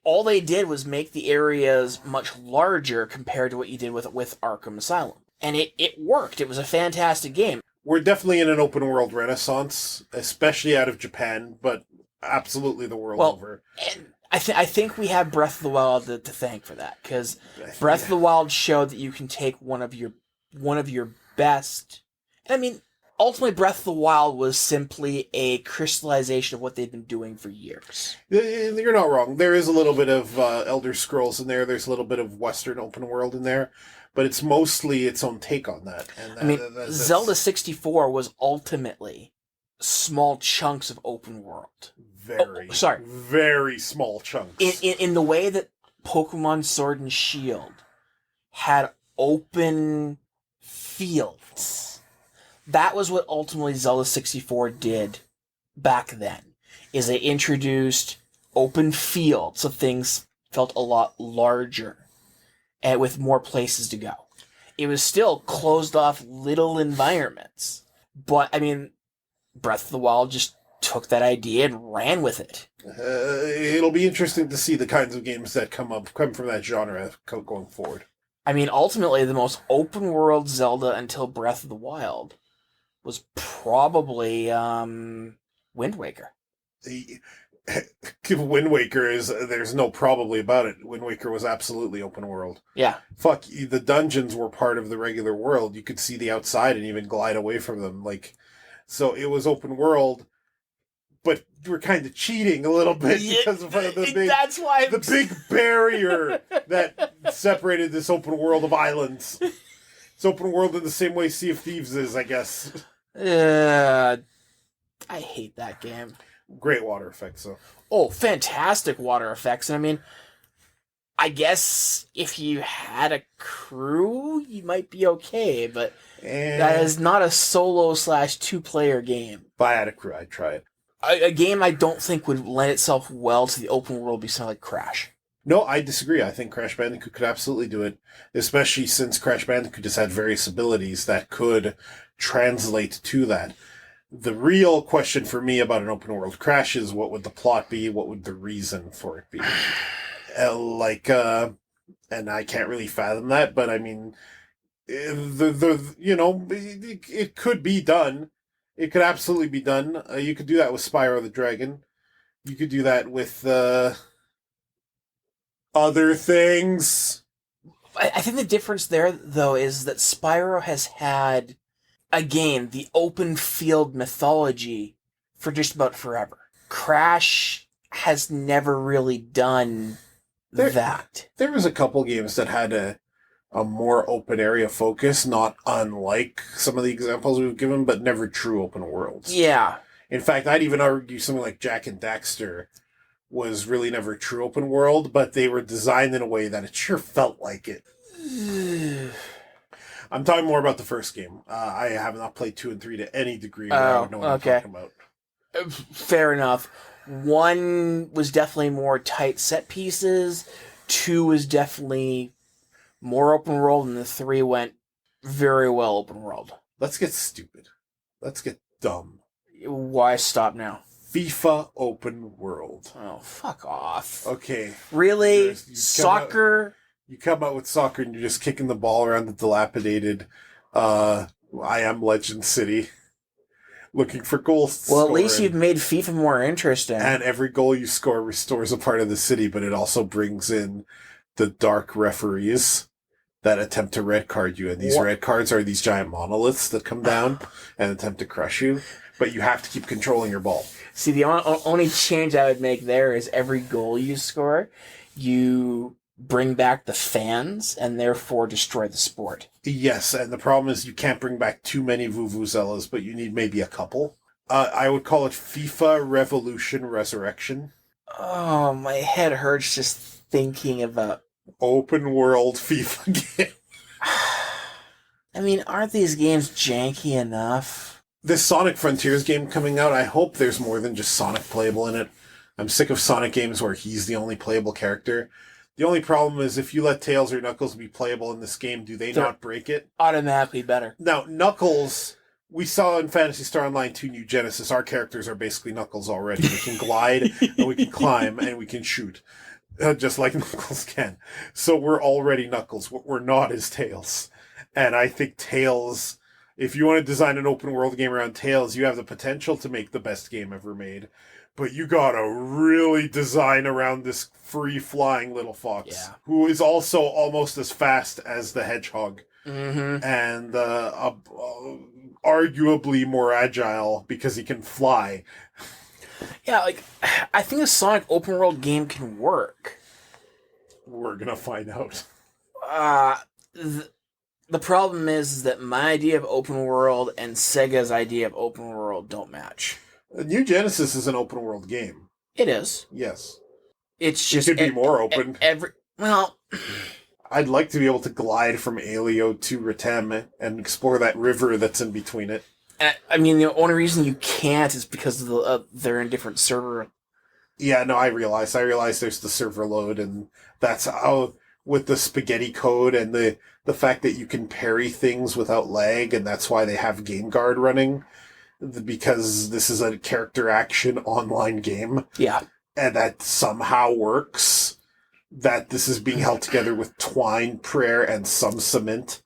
all they did was make the areas much larger compared to what you did with Arkham Asylum. And it worked. It was a fantastic game. We're definitely in an open world renaissance, especially out of Japan, but absolutely the world over. And I think we have Breath of the Wild to thank for that, because Breath of the Wild showed that you can take one of your best. I mean, ultimately, Breath of the Wild was simply a crystallization of what they've been doing for years. You're not wrong. There is a little bit of Elder Scrolls in there. There's a little bit of Western open world in there, but it's mostly its own take on that. And Zelda 64 was ultimately small chunks of open world. Very small chunks. In the way that Pokemon Sword and Shield had open fields. That was what ultimately Zelda 64 did back then, is they introduced open fields, so things felt a lot larger and with more places to go. It was still closed off little environments, but I mean, Breath of the Wild just took that idea and ran with it. It'll be interesting to see the kinds of games that come from that genre going forward. I mean, ultimately, the most open world Zelda until Breath of the Wild was probably Wind Waker. Wind Waker there's no probably about it. Wind Waker was absolutely open world. Yeah. Fuck, the dungeons were part of the regular world. You could see the outside and even glide away from them. So it was open world, but we're kind of cheating a little bit because of that's why the big barrier that separated this open world of islands. It's open world in the same way Sea of Thieves is, I guess. I hate that game. Great water effects, though. Oh, fantastic water effects. And I mean, I guess if you had a crew, you might be okay, but that is not a solo/2-player game. If I had a crew, I'd try it. A game I don't think would lend itself well to the open world be something like Crash. No, I disagree. I think Crash Bandicoot could absolutely do it, especially since Crash Bandicoot has had various abilities that could translate to that. The real question for me about an open world Crash is, what would the plot be? What would the reason for it be? And I can't really fathom that, but I mean, it could be done. It could absolutely be done. You could do that with Spyro the Dragon. You could do that with other things. I think the difference there, though, is that Spyro has had, again, the open field mythology for just about forever. Crash has never really done that. There was a couple games that had a more open area focus, not unlike some of the examples we've given, but never true open worlds. Yeah. In fact, I'd even argue something like Jak and Daxter was really never a true open world, but they were designed in a way that it sure felt like it. I'm talking more about the first game. I have not played 2 and 3 to any degree. I would know what I'm talking about. Fair enough. 1 was definitely more tight set pieces. 2 was definitely more open world, and the 3 went very well open world. Let's get stupid. Let's get dumb. Why stop now? FIFA open world. Oh, fuck off. Okay. Really? Soccer? You come out with soccer and you're just kicking the ball around the dilapidated I Am Legend City, looking for goals. Well, at least you've made FIFA more interesting. And every goal you score restores a part of the city, but it also brings in the dark referees that attempt to red card you. And these red cards are these giant monoliths that come down and attempt to crush you. But you have to keep controlling your ball. See, the only change I would make there is every goal you score, you bring back the fans and therefore destroy the sport. Yes, and the problem is you can't bring back too many vuvuzelas, but you need maybe a couple. I would call it FIFA Revolution Resurrection. Oh, my head hurts just thinking about open world FIFA game. I mean, aren't these games janky enough? This Sonic Frontiers game coming out, I hope there's more than just Sonic playable in it. I'm sick of Sonic games where he's the only playable character. The only problem is if you let Tails or Knuckles be playable in this game, do they not break it? Automatically better. Now, Knuckles, we saw in Phantasy Star Online 2 New Genesis, our characters are basically Knuckles already. We can glide, and we can climb, and we can shoot. Just like Knuckles can. So we're already Knuckles. What we're not is Tails. And I think Tails, if you want to design an open world game around Tails, you have the potential to make the best game ever made. But you gotta really design around this free-flying little fox, who is also almost as fast as the hedgehog, and arguably more agile because he can fly. Yeah, like, I think a Sonic open-world game can work. We're gonna find out. The problem is that my idea of open world and Sega's idea of open world don't match. New Genesis is an open world game. It is. Yes. It's just... It could be more open. I'd like to be able to glide from Aelio to Ritem and explore that river that's in between it. I mean, the only reason you can't is because of they're in different server. Yeah, no, I realize there's the server load, and that's how, with the spaghetti code and the fact that you can parry things without lag, and that's why they have Game Guard running, because this is a character action online game. Yeah. And that somehow works, that this is being held together with twine, prayer, and some cement.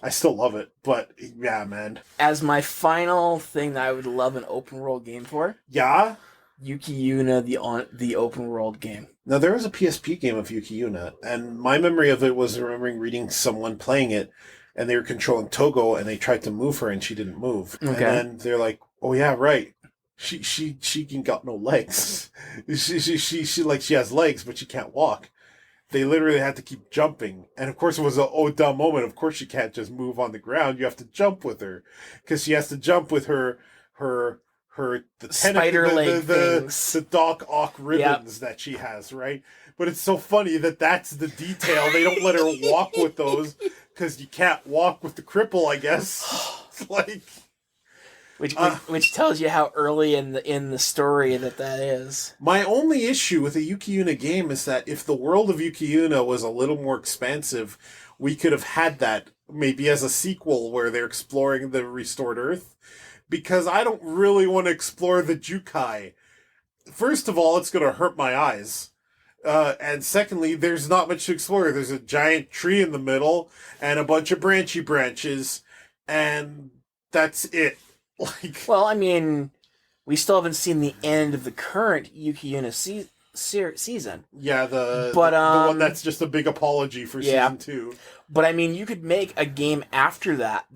I still love it, but yeah, man. As my final thing that I would love an open world game for. Yeah? Yuki Yuna, the open world game. Now, there was a PSP game of Yuki Yuna, and my memory of it was remembering reading someone playing it, and they were controlling Togo, and they tried to move her, and she didn't move. Okay. And then they're like, oh yeah, right. she can got no legs. She has legs, but she can't walk. They literally had to keep jumping. And of course it was a dumb moment. Of course she can't just move on the ground. You have to jump with her. Because she has to jump with her spider leg things. The Doc Ock ribbons that she has, right? But it's so funny that's the detail. They don't let her walk with those because you can't walk with the cripple, I guess. It's like... Which tells you how early in the story that is. My only issue with a Yuki Yuna game is that if the world of Yuki Yuna was a little more expansive, we could have had that maybe as a sequel where they're exploring the restored Earth. Because I don't really want to explore the Jukai. First of all, it's going to hurt my eyes. And secondly, there's not much to explore. There's a giant tree in the middle and a bunch of branchy branches. And that's it. Well, I mean, we still haven't seen the end of the current Yuki Yuna season. Yeah, the one that's just a big apology for season 2. But I mean, you could make a game after that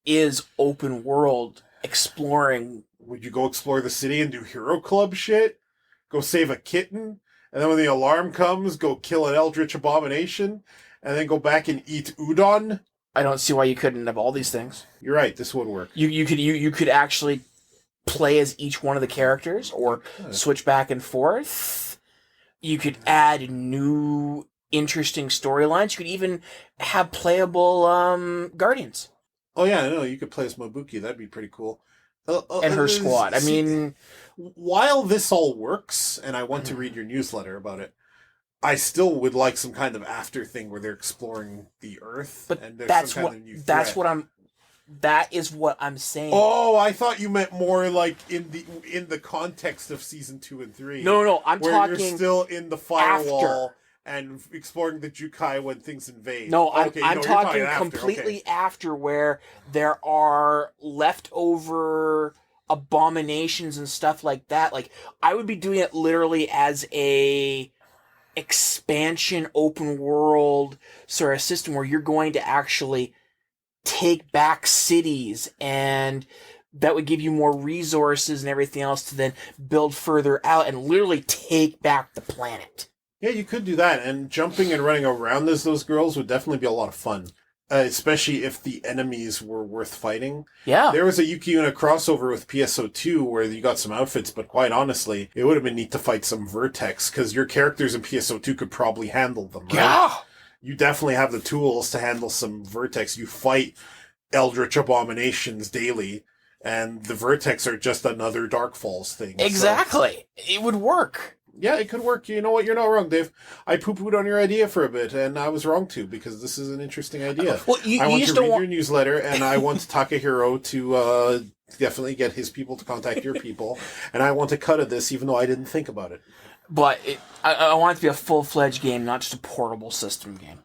is open world exploring. Would you go explore the city and do Hero Club shit? Go save a kitten? And then when the alarm comes, go kill an eldritch abomination? And then go back and eat udon? I don't see why you couldn't have all these things. You're right. This would work. You could actually play as each one of the characters, or switch back and forth. You could add new, interesting storylines. You could even have playable guardians. Oh yeah, I know. You could play as Mabuki. That'd be pretty cool. And her squad. I mean, while this all works, and I want to read your newsletter about it, I still would like some kind of after thing where they're exploring the Earth. But and there's that's some what kind of new that is what I'm saying. Oh, I thought you meant more like in the context of season 2 and 3. No, I'm where talking you're still in the firewall after. And exploring the Jukai when things invade. No, I'm you're talking after. completely after, where there are leftover abominations and stuff like that. Like, I would be doing it literally as a expansion open world sort of system where you're going to actually take back cities, and that would give you more resources and everything else to then build further out and literally take back the planet. Yeah, you could do that, and jumping and running around as those girls would definitely be a lot of fun. Especially if the enemies were worth fighting. Yeah. There was a Yuki Yuna crossover with PSO2 where you got some outfits, but quite honestly, it would have been neat to fight some Vertex, because your characters in PSO2 could probably handle them, right? Yeah! You definitely have the tools to handle some Vertex. You fight Eldritch Abominations daily, and the Vertex are just another Dark Falls thing. Exactly. So, it would work. Yeah, it could work. You know what? You're not wrong, Dave. I poo-pooed on your idea for a bit, and I was wrong too, because this is an interesting idea. Well, I want to read your newsletter, and I want Takahiro to definitely get his people to contact your people, and I want a cut of this, even though I didn't think about it. But I want it to be a full-fledged game, not just a portable system game.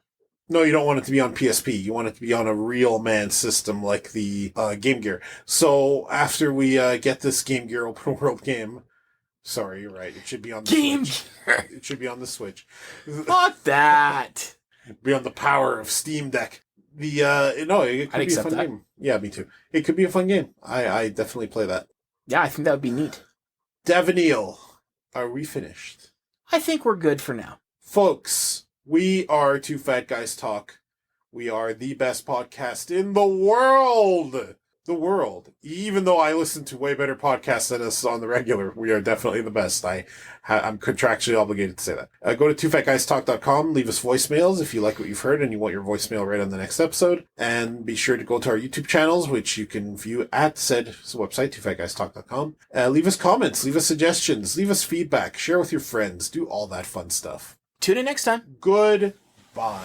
No, you don't want it to be on PSP. You want it to be on a real man system like the Game Gear. So after we get this Game Gear open world game... Sorry, you're right. It should be on the Switch. It should be on the Switch. Fuck that. Be on the power of Steam Deck. It could be a fun game. Yeah, me too. It could be a fun game. I definitely play that. Yeah, I think that would be neat. Devonil, are we finished? I think we're good for now. Folks, we are Two Fat Guys Talk. We are the best podcast in the world. Even though I listen to way better podcasts than us on the regular, we are definitely the best. I'm contractually obligated to say that. Go to twofatguystalk.com, leave us voicemails if you like what you've heard and you want your voicemail read on the next episode. And be sure to go to our YouTube channels, which you can view at said website, twofatguystalk.com. Leave us comments, leave us suggestions, leave us feedback, share with your friends, do all that fun stuff. Tune in next time. Goodbye.